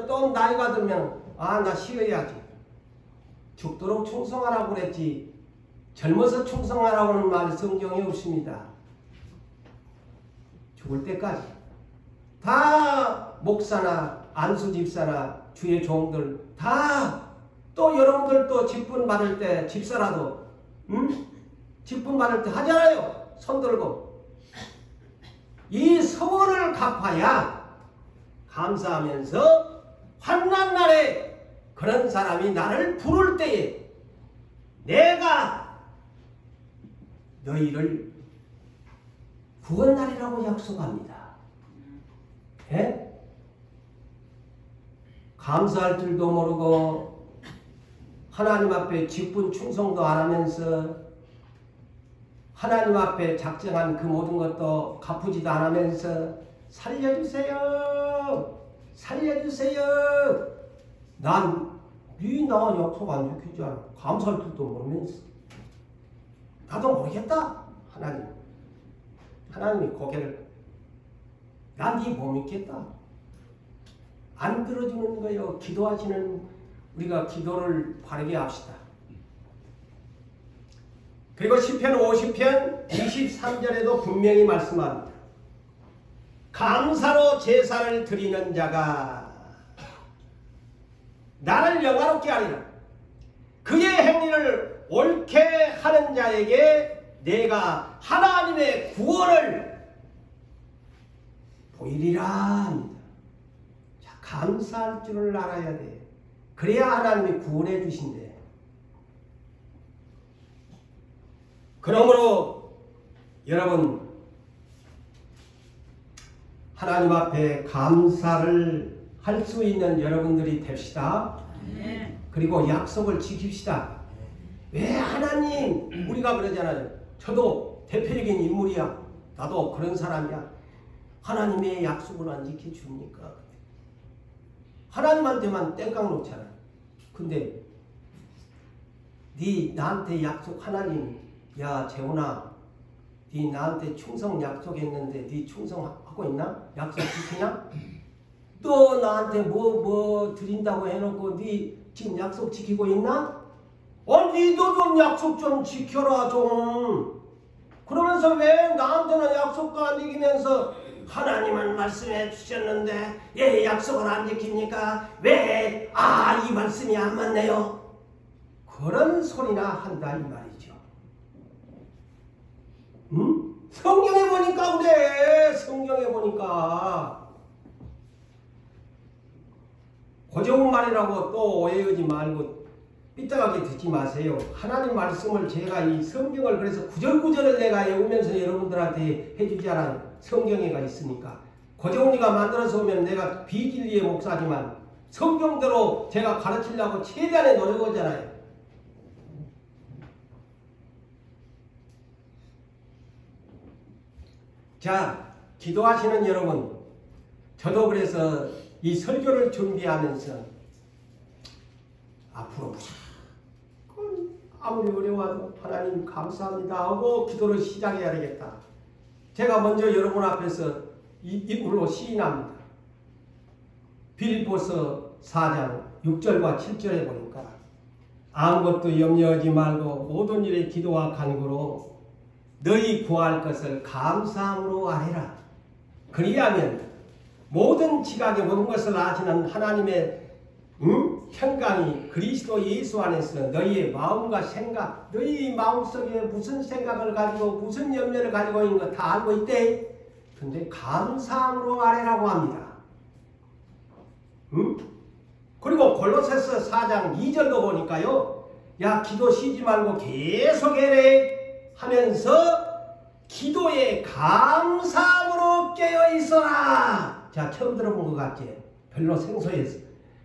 또 나이가 들면 나 쉬어야지. 죽도록 충성하라고 그랬지. 젊어서 충성하라고는 말이 성경에 없습니다. 죽을 때까지. 다 목사나 안수집사나 주의 종들 다 또 여러분들 또 직분 받을 때 집사라도 직분 받을 때 하잖아요. 손 들고. 이 서원을 갚아야 감사하면서 환난 날에 그런 사람이 나를 부를 때에 내가 너희를 구원하리라고 약속합니다. 예? 감사할 줄도 모르고 하나님 앞에 직분 충성도 안 하면서 하나님 앞에 작정한 그 모든 것도 갚지도 안 하면서 살려주세요. 살려주세요. 나 약속 안 지키잖아. 감사할 줄도 모르면서. 나도 모르겠다. 하나님이 고개를 난 네 못 믿겠다. 안 들어주는 거요. 기도하시는 우리가 기도를 바르게 합시다. 그리고 시편 50편 23절에도 분명히 말씀합니다. 감사로 제사를 드리는 자가 나를 영화롭게 하리라. 그의 행위를 옳게 하는 자에게 내가 하나님의 구원을 보이리라 합니다. 자, 감사할 줄을 알아야 돼. 그래야 하나님이 구원해 주신대. 그러므로 여러분 하나님 앞에 감사를 할 수 있는 여러분들이 됩시다. 그리고 약속을 지킵시다. 왜 하나님, 우리가 그러잖아요. 저도 대표적인 인물이야. 나도 그런 사람이야. 하나님의 약속을 안 지켜줍니까? 하나님한테만 땡깡 놓잖아. 근데 네 나한테 약속, 하나님, 야 재훈아, 네 나한테 충성 약속했는데 네 충성하고 있나? 약속 지키냐? 또 나한테 뭐 드린다고 해놓고 네 지금 약속 지키고 있나? 니도 좀 약속 좀 지켜라 좀. 그러면서 왜 나한테는 약속도 안 지키면서 하나님은 말씀해 주셨는데 예 약속을 안 지킵니까? 왜 이 말씀이 안 맞네요? 그런 소리나 한다 이 말이죠. 응? 성경에 보니까 그래. 성경에 보니까 고정은 말이라고 또 오해하지 말고 삐딱하게 듣지 마세요. 하나님 말씀을 제가 이 성경을 그래서 구절구절을 내가 외우면서 여러분들한테 해주잖아요. 성경에가 있으니까. 고정훈이가 만들어서 오면 내가 비진리의 목사지만 성경대로 제가 가르치려고 최대한의 노력하잖아요. 자, 기도하시는 여러분, 저도 그래서 이 설교를 준비하면서 앞으로 아무리 어려워도 하나님 감사합니다 하고 기도를 시작해야 되겠다. 제가 먼저 여러분 앞에서 입으로 시인합니다. 빌립보서 4장 6절과 7절에 보니까 아무것도 염려하지 말고 모든 일에 기도와 간구로 너희 구할 것을 감사함으로 아뢰라. 그리하면 모든 지각의 모든 것을 아시는 하나님의 평강이 그리스도 예수 안에서 너희의 마음과 생각, 너희 마음속에 무슨 생각을 가지고 무슨 염려를 가지고 있는 거 다 알고 있대. 근데 감사함으로 아뢰라고 합니다. 그리고 골로새서 4장 2절도 보니까요. 야 기도 쉬지 말고 계속 해래 하면서 기도에 감사함으로 깨어있어라. 자 처음 들어본 것 같지? 별로 생소했어.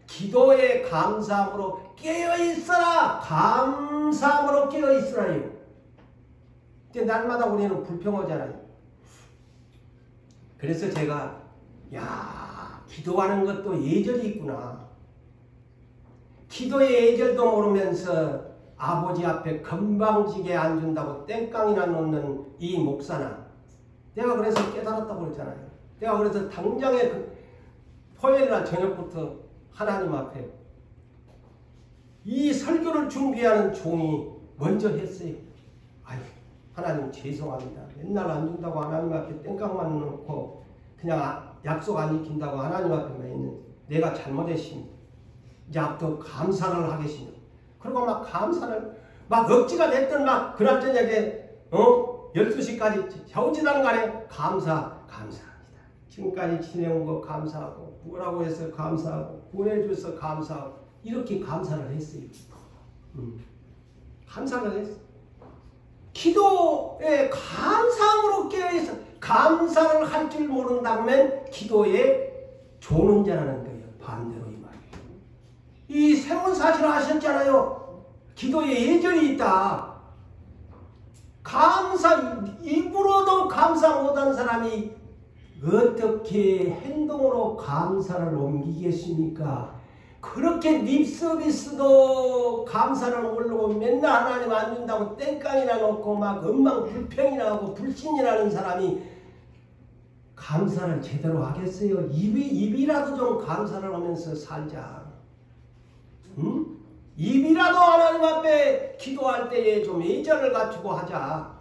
기도에 감사함으로 깨어있어라. 감사함으로 깨어있으라요. 근데 날마다 우리는 불평하잖아요. 그래서 제가 기도하는 것도 예절이 있구나. 기도의 예절도 모르면서 아버지 앞에 건방지게 앉은다고 땡깡이나 놓는 이 목사나 내가 그래서 깨달았다고 그랬잖아요. 내가 그래서 당장에 토요일날 저녁부터 하나님 앞에 이 설교를 준비하는 종이 먼저 했어요. 아유 하나님 죄송합니다. 맨날 안 준다고 하나님 앞에 땡깡만 놓고 그냥 약속 안 지킨다고 하나님 앞에만 있는 내가 잘못했습니다. 이제 앞으로 감사를 하겠습니다. 그리고 막 감사를 막 억지가 됐든 막 그날 저녁에 12시까지 겨우지단 간에 감사합니다. 지금까지 지내온 거 감사하고 뭐라고 해서 감사하고 보내줘서 감사하고 이렇게 감사를 했어요. 감사를 했어요. 기도에 감사함으로 깨어있어. 감사를 할 줄 모른다면 기도에 조는 자라는 거예요. 반대로 이 말이에요. 이 세문사실 하셨잖아요. 기도에 예절이 있다. 입으로도 감사 못한 사람이 어떻게 행동으로 감사를 옮기겠습니까? 그렇게 립서비스도 감사를 모르고 맨날 하나님 안 준다고 땡깡이나 놓고 막 엉망불평이나 하고 불신이라는 사람이 감사를 제대로 하겠어요? 입이라도 좀 감사를 하면서 살자. 응? 입이라도 하나님 앞에 기도할 때에 좀 예절을 갖추고 하자.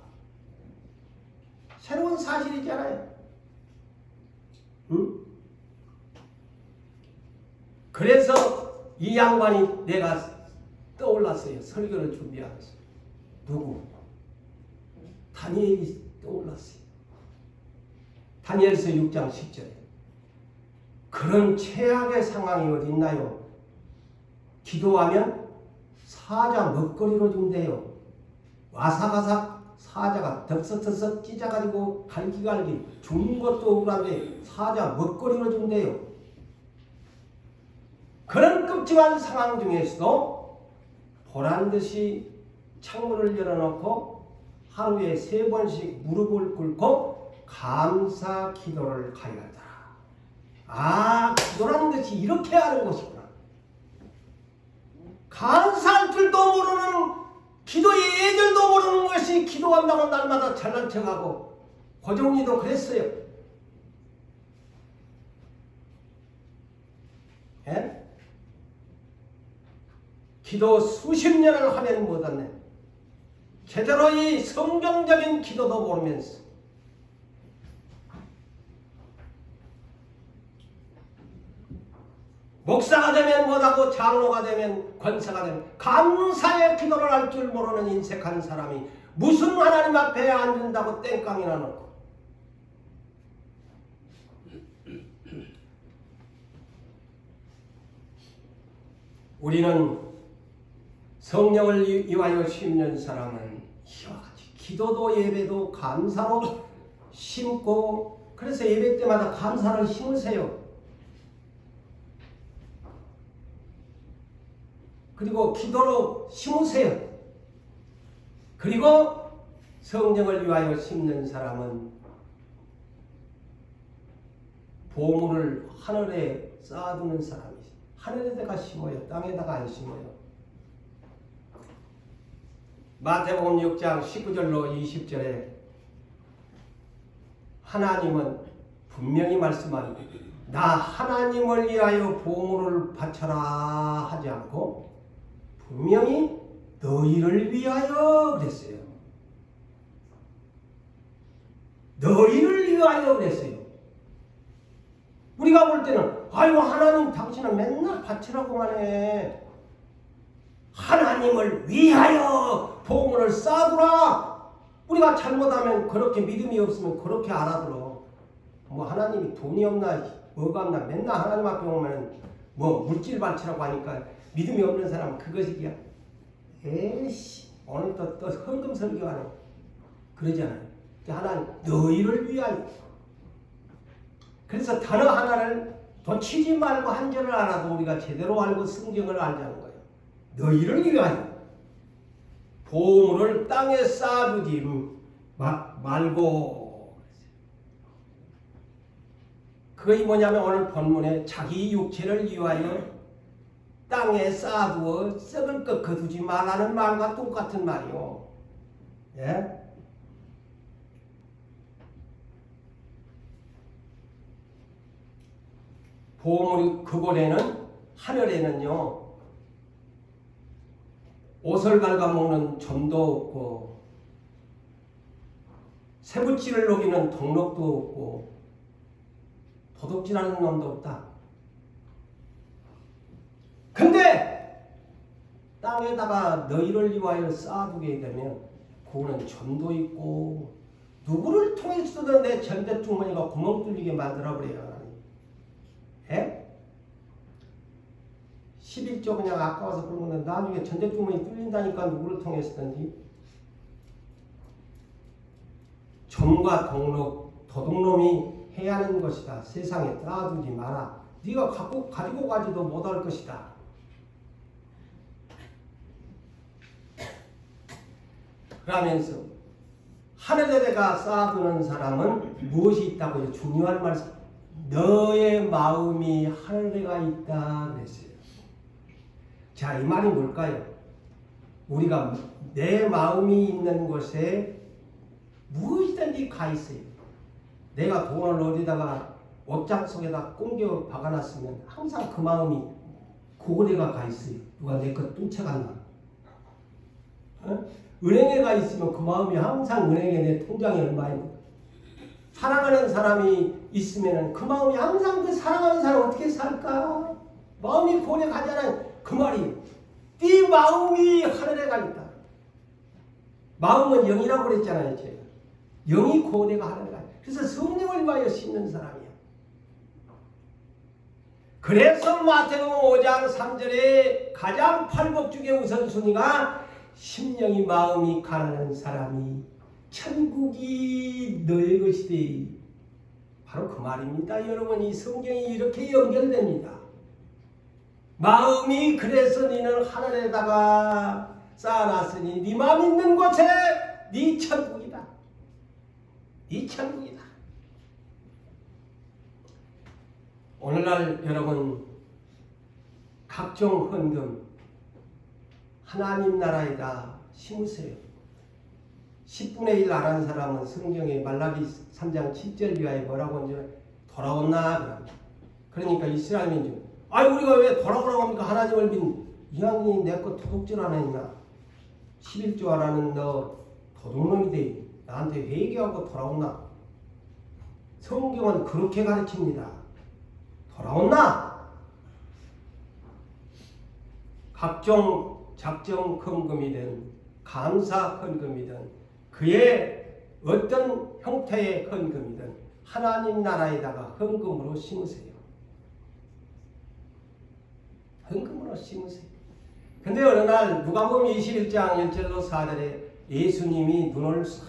새로운 사실이잖아요. 응? 그래서 이 양반이 내가 떠올랐어요. 설교를 준비하면서. 누구? 다니엘이 떠올랐어요. 다니엘서 6장 10절에 그런 최악의 상황이 어디 있나요? 기도하면 사자 먹거리로 준대요. 와사가삭 사자가 덥석덥석 찢어가지고 갈기갈기 죽는 것도 억울한데 사자 먹거리로 준대요. 그런 끔찍한 상황 중에서도 보란듯이 창문을 열어놓고 하루에 3번씩 무릎을 꿇고 감사 기도를 가야한다. 아, 기도라는 것이 이렇게 하는 것이구나. 감사할 줄도 모르는, 기도의 예절도 모르는 것이 기도한다고 날마다 잘난 척하고, 고종이도 그랬어요. 예? 기도 수십 년을 하면 못하네. 제대로 이 성경적인 기도도 모르면서 목사가 되면 못하고 장로가 되면 권사가 되면 감사의 기도를 할 줄 모르는 인색한 사람이 무슨 하나님 앞에 앉는다고 땡깡이나 놓고. 우리는 성령을 위하여 심는 사람은 이와 같이 기도도 예배도 감사로 심고, 그래서 예배 때마다 감사를 심으세요. 그리고 기도로 심으세요. 그리고 성령을 위하여 심는 사람은 보물을 하늘에 쌓아두는 사람이죠. 하늘에다가 심어요. 땅에다가 안 심어요. 마태복음 6장 19절로 20절에 하나님은 분명히 말씀하니 나 하나님을 위하여 보물을 바쳐라 하지 않고 분명히 너희를 위하여 그랬어요. 너희를 위하여 그랬어요. 우리가 볼 때는 아유 하나님 당신은 맨날 바치라고만 해. 하나님을 위하여 보물을 쌓아두라. 우리가 잘못하면 그렇게 믿음이 없으면 그렇게 알아들어. 뭐 하나님이 돈이 없나 뭐가 없나 맨날 하나님 앞에 오면 뭐 물질 바치라고 하니까 믿음이 없는 사람은 그것이야. 에이씨 오늘 또 헌금 설교하네. 그러잖아요. 하나님 너희를 위하여. 그래서 단어 하나를 놓치지 말고 한 절을 알아도 우리가 제대로 알고 성경을 알자는 거예요. 너희를 위하여 보물을 땅에 쌓아두지 말고. 그것이 뭐냐면 오늘 본문에 자기 육체를 위하여 땅에 쌓아두어 썩을 것 거두지 말라는 말과 똑같은 말이요. 예? 보물이 그곳에는 하늘에는요 옷을 갉아먹는 점도 없고 새부치를 녹이는 동록도 없고 도둑질하는 놈도 없다. 근데 땅에다가 너희를 위하여 쌓아두게 되면 그거는 점도 있고 누구를 통해서든 내 전대주머니가 구멍 뚫리게 만들어버려요. 예? 11조 그냥 아까워서 그런 건데 나중에 전대주머니 뚫린다니까 누구를 통해서든지. 점과 동록, 도둑놈이 해야 하는 것이다. 세상에 쌓아두지 마라. 네가 가지고 가지도 못할 것이다. 그러면서 하늘에다가 쌓아두는 사람은 무엇이 있다고요? 중요한 말씀. 너의 마음이 하늘에가 있다 그랬어요. 자, 이 말이 뭘까요? 우리가 내 마음이 있는 곳에 무엇이든지 가 있어요. 내가 돈을 어디다가 옷장 속에다 꽁겨 박아놨으면 항상 그 마음이 고거래가 가 있어요. 누가 내 것 훔쳐갔나? 은행에 가 있으면 그 마음이 항상 은행에 내 통장에 얼마 있고, 사랑하는 사람이 있으면 그 마음이 항상 그 사랑하는 사람 어떻게 살까? 마음이 고래 가잖아요. 그 말이 네 마음이 하늘에 가 있다. 마음은 영이라고 그랬잖아요. 제가 영이 고래가 하늘에 가 있다. 그래서 성령을 위하여 심는 사람이야. 그래서 마태복음 5장 3절에 가장 팔복 중에 우선순위가 심령이 마음이 가난한 사람이 천국이 너의 것이되, 바로 그 말입니다. 여러분, 이 성경이 이렇게 연결됩니다. 마음이 그래서 너는 하늘에다가 쌓아놨으니 네 마음 있는 곳에 네 천국이다. 네 천국이다. 오늘날 여러분, 각종 헌금 하나님 나라에다 심으세요. 10분의 1 안 한 사람은 성경에 말라기 3장 7절 이하에 뭐라고 하는지 돌아온나? 그러니까 이스라엘 민족, 우리가 왜 돌아오라고 합니까? 하나님을 믿는 이왕이 내 거 도둑질 안 했나? 11조 하라는 너 도둑놈이 돼. 나한테 회개하고 돌아온나? 성경은 그렇게 가르칩니다. 돌아온나? 각종 작정 헌금이든 감사 헌금이든 그의 어떤 형태의 헌금이든 하나님 나라에다가 헌금으로 심으세요. 헌금으로 심으세요. 근데 어느 날 누가복음 21장 1절로 4절에 예수님이 눈을 싹,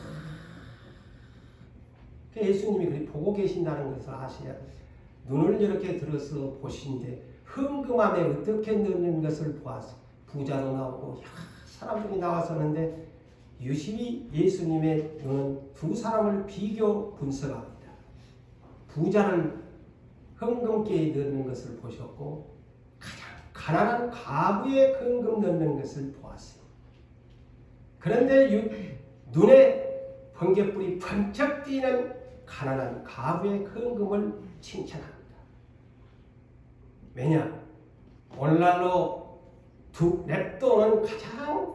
예수님이 그렇게 보고 계신다는 것을 아셔야 돼요. 눈을 이렇게 들어서 보시는데 헌금 안에 어떻게 넣는 것을 보았어요. 부자도 나오고 사람들이 나왔었는데 유심히 예수님의 눈은 두 사람을 비교 분석합니다. 부자를 헌금기에 넣는 것을 보셨고 가장 가난한 가부에 헌금 넣는 것을 보았어요. 그런데 눈에 번개불이 번쩍 띄는 가난한 가부의 헌금을 칭찬합니다. 왜냐? 오늘날로 랩돈은 가장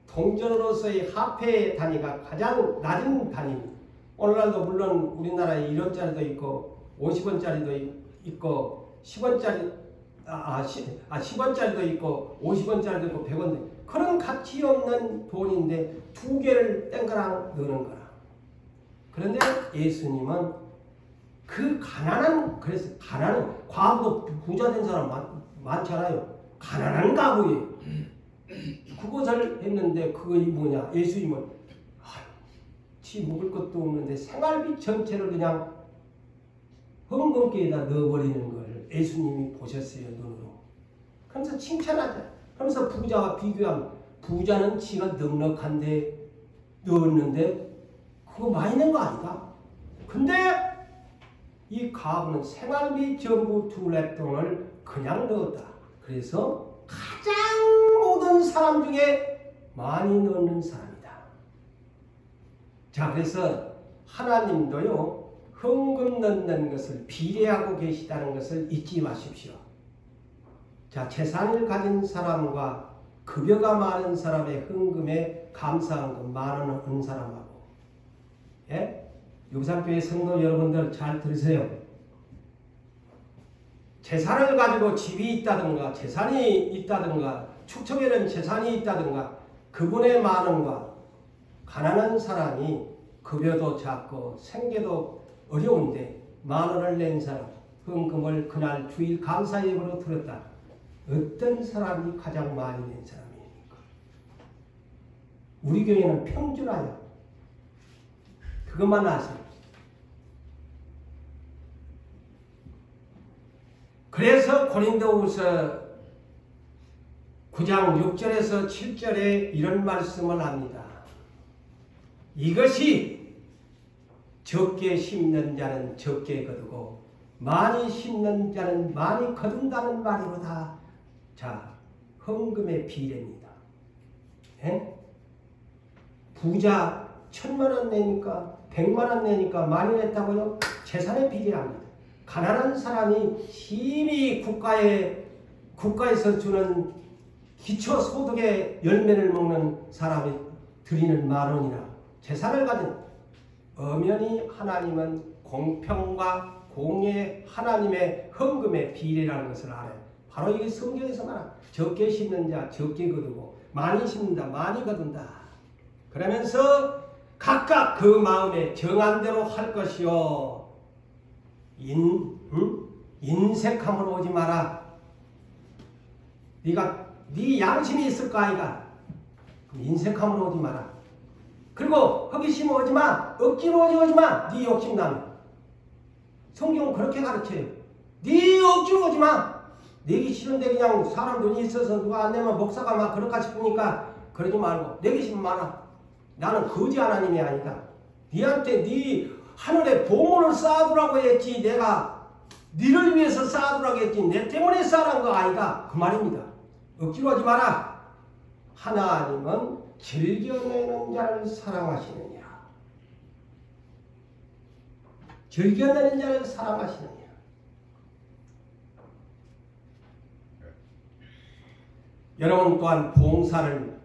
동전으로서의 화폐 단위가 가장 낮은 단위입니다. 오늘날도 물론 우리나라에 1원짜리도 있고 50원짜리도 있고 10원짜리 10원짜리도 있고 50원짜리도 있고 100원도 그런 가치 없는 돈인데 두 개를 땡그랑 넣는 거라. 그런데 예수님은 그 그래서 가난한 과부도 부자 된 사람 많잖아요. 가난한 가부에 그것을 했는데 그것이 뭐냐? 예수님은 지 먹을 것도 없는데 생활비 전체를 그냥 헌금기에다 넣어버리는 걸 예수님이 보셨어요, 눈으로. 그러면서 칭찬하자. 그러면서 부자와 비교하면 부자는 지가 넉넉한데 넣었는데 그거 많이 낸 거 아니다. 근데 이 가부는 생활비 전부 두 랩돈을 그냥 넣었다. 그래서 가장 모든 사람 중에 많이 넣는 사람이다. 자, 그래서 하나님도요, 헌금 넣는 것을 비례하고 계시다는 것을 잊지 마십시오. 자, 재산을 가진 사람과 급여가 많은 사람의 헌금에 감사헌금 10,000원 얻는 사람하고, 예? 용산교회 성도 여러분들 잘 들으세요. 재산을 가지고 집이 있다든가 재산이 있다든가 축척에는 재산이 있다든가 그분의 10,000원과 가난한 사람이 급여도 작고 생계도 어려운데 10,000원을 낸 사람, 헌금을 그날 주일 감사 예배로 들었다. 어떤 사람이 가장 많이 낸 사람입니까? 우리 교회는 평준화야. 그것만 아세요. 그래서 고린도후서 9장 6절에서 7절에 이런 말씀을 합니다. 이것이 적게 심는 자는 적게 거두고 많이 심는 자는 많이 거둔다는 말이로다. 자, 헌금의 비례입니다. 예? 부자 1,000,000원 내니까 100만원 내니까 많이 냈다고요? 재산의 비례합니다. 가난한 사람이 심히 국가에 국가에서 주는 기초소득의 열매를 먹는 사람이 드리는 10,000원이나 재산을 가진 엄연히 하나님은 공평과 공의 하나님의 헌금의 비례라는 것을 알아요. 바로 이게 성경에서 말한 적게 심는 자 적게 거두고 많이 심는다 많이 거둔다. 그러면서 각각 그 마음에 정한 대로 할 것이요. 인색함으로 오지 마라. 네 양심이 있을 거 아이가. 인색함으로 오지 마라. 그리고 허기심 오지 마. 억지로 오지 마. 네 욕심 나면. 성경은 그렇게 가르쳐요. 네 억지로 오지 마. 내기 싫은데 그냥 사람 돈이 있어서 누가 안 내면 목사가 막 그럴까 싶으니까 그러지 말고 내기 싫으면 말아. 나는 거지 하나님이 아니다. 니한테 네 하늘에 보물을 쌓아두라고 했지 내가 니를 위해서 쌓아두라고 했지 내 때문에 쌓아놓은 거 아니다. 그 말입니다. 억지로 하지 마라. 하나님은 즐겨내는 자를 사랑하시느니라. 즐겨내는 자를 사랑하시느니라. 여러분 또한 봉사를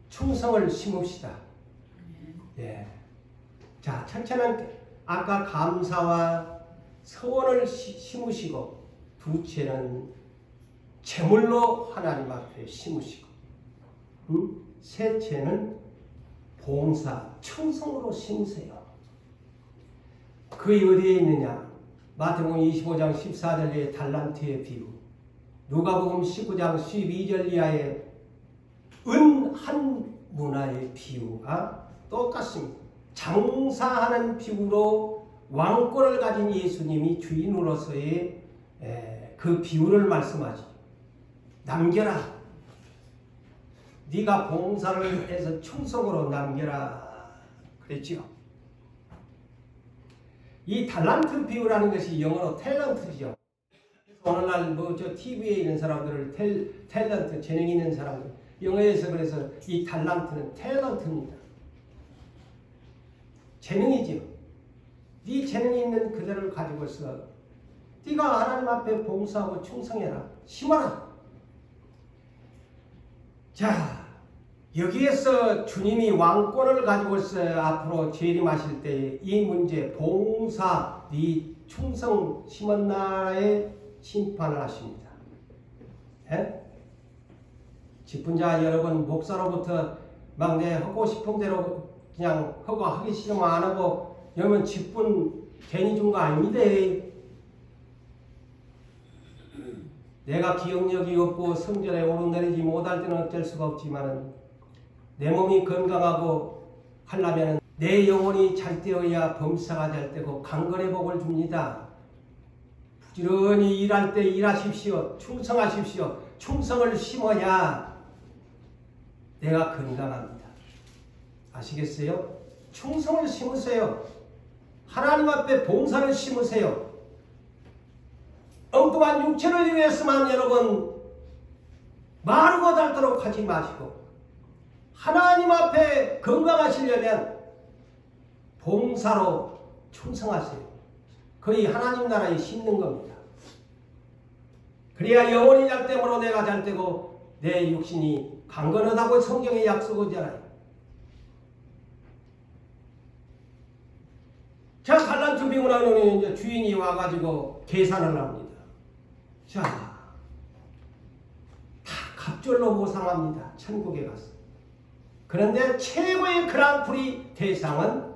충성을 심읍시다. 예. 자, 첫째는 아까 감사와 서원을 심으시고, 두째는 제물로 하나님 앞에 심으시고, 셋째는 봉사, 충성으로 심으세요. 그게 어디에 있느냐? 마태복음 25장 14절의 달란트의 비유, 누가복음 19장 12절 이하의 은 한 문화의 비유가 똑같습니다. 장사하는 비유로 왕권을 가진 예수님이 주인으로서의 그 비유를 말씀하지. 남겨라. 네가 봉사를 해서 충성으로 남겨라. 그랬죠. 이 달란트 비유라는 것이 영어로 탤런트죠. 오늘날 저 TV에 있는 사람들을 탤런트, 재능 있는 사람들, 영어에서 그래서 이 달란트는 탤런트입니다. 재능이죠. 네 재능이 있는 그대를 가지고서 네가 하나님 앞에 봉사하고 충성해라. 심어라. 자, 여기에서 주님이 왕권을 가지고서 앞으로 재림하실 때 이 문제, 봉사, 네 충성 심은 나라에 심판을 하십니다. 예? 직분자 여러분, 목사로부터 막 내 하고 싶은 대로 그냥 하고 하기 싫으면 안 하고 여러분 직분 괜히 준 거 아닙니다. 내가 기억력이 없고 성전에 오르내리지 못할 때는 어쩔 수가 없지만 내 몸이 건강하고 하려면 내 영혼이 잘 되어야 범사가 잘 되고 강건의 복을 줍니다. 부지런히 일할 때 일하십시오. 충성하십시오. 충성을 심어야 내가 건강합니다. 아시겠어요? 충성을 심으세요. 하나님 앞에 봉사를 심으세요. 엉뚱한 육체를 위해서만 여러분 마르고 닳도록 하지 마시고 하나님 앞에 건강하시려면 봉사로 충성하세요. 거의 하나님 나라에 심는 겁니다. 그래야 영혼이 잘 되므로 내가 잘 되고 내 육신이 강건하다고 성경에 약속하잖아요. 자, 달란트 비문하는 이제 주인이 와가지고 계산을 합니다. 자, 다 갑절로 보상합니다. 천국에 가서. 그런데 최고의 그랑프리 대상은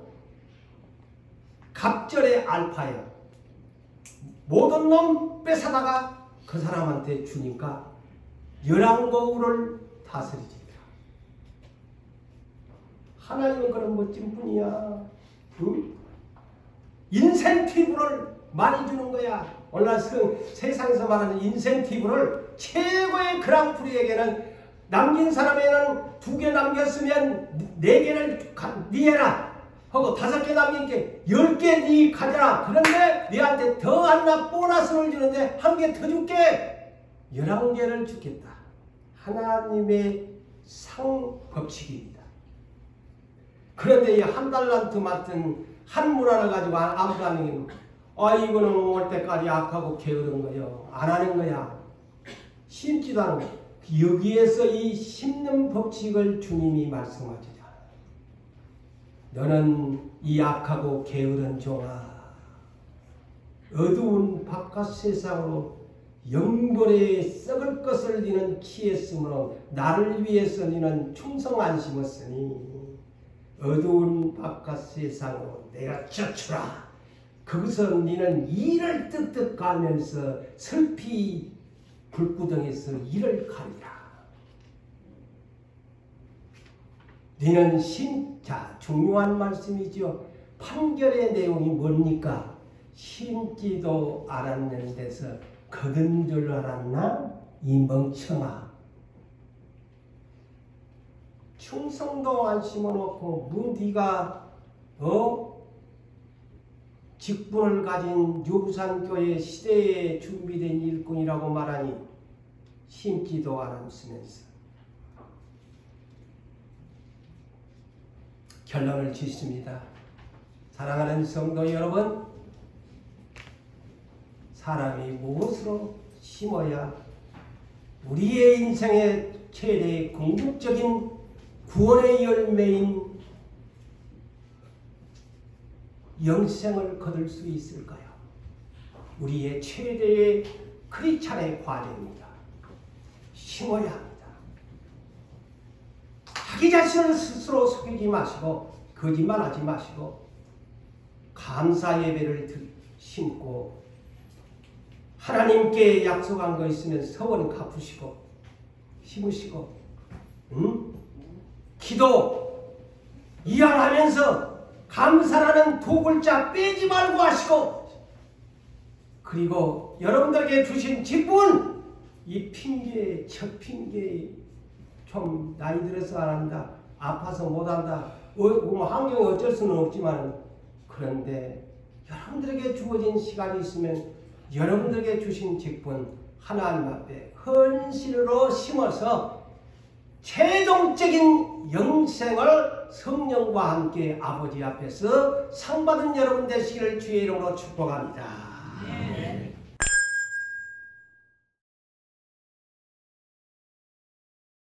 갑절의 알파예요. 모든 놈 뺏어다가 그 사람한테 주니까 열왕거울을 다스리지다. 하나님은 그런 멋진 분이야. 응? 인센티브를 많이 주는 거야. 오늘날 세상에서 말하는 인센티브를 최고의 그랑프리에게는 남긴 사람에는 2개 남겼으면 4개를 네 해라 하고 5개 남긴 게 10개 네 가져라. 그런데 네한테 더 하나 보너스를 주는데 1개 더 줄게. 11개를 주겠다. 하나님의 상 법칙입니다. 그런데 이 한 달란트 맡은 한 문화를 가지고 아무도 안 하는 게 이거는 올 때까지 악하고 게으른 거요. 안 하는 거야. 심지도 않은 여기에서 이 심는 법칙을 주님이 말씀하시잖아. 너는 이 악하고 게으른 종아, 어두운 바깥 세상으로 영벌에 썩을 것을 너는 취했으므로 나를 위해서 너는 충성 안 심었으니 어두운 바깥 세상으로 내가 젖추라. 거기서 너는 이를 뜨뜻 가면서 슬피 불구덩이에서 이를 가리라. 너는 자, 중요한 말씀이죠. 판결의 내용이 뭡니까? 심지도 않았는 데서 거둔 줄 알았나? 이 멍청아. 충성도 안 심어놓고 뭐 네가 직분을 가진 유부산교회 시대에 준비된 일꾼이라고 말하니 심지도 않았으면서 결론을 짓습니다. 사랑하는 성도 여러분, 사람이 무엇으로 심어야 우리의 인생의 최대의 궁극적인 구원의 열매인 영생을 거둘 수 있을까요? 우리의 최대의 크리스찬의 과제입니다. 심어야 합니다. 자기 자신을 스스로 속이지 마시고 거짓말하지 마시고 감사 예배를 심고 하나님께 약속한 거 있으면 서원 갚으시고 심으시고 기도 이양하면서 감사라는 두 글자 빼지 말고 하시고 그리고 여러분들에게 주신 직분 이 핑계 첫 핑계 좀 나이 들어서 안 한다 아파서 못 한다 환경이 어쩔 수는 없지만 그런데 여러분들에게 주어진 시간이 있으면 여러분들에게 주신 직분 하나님 앞에 헌신으로 심어서 최종적인 영생을 성령과 함께 아버지 앞에서 상 받은 여러분 되시기를 주의 이름으로 축복합니다.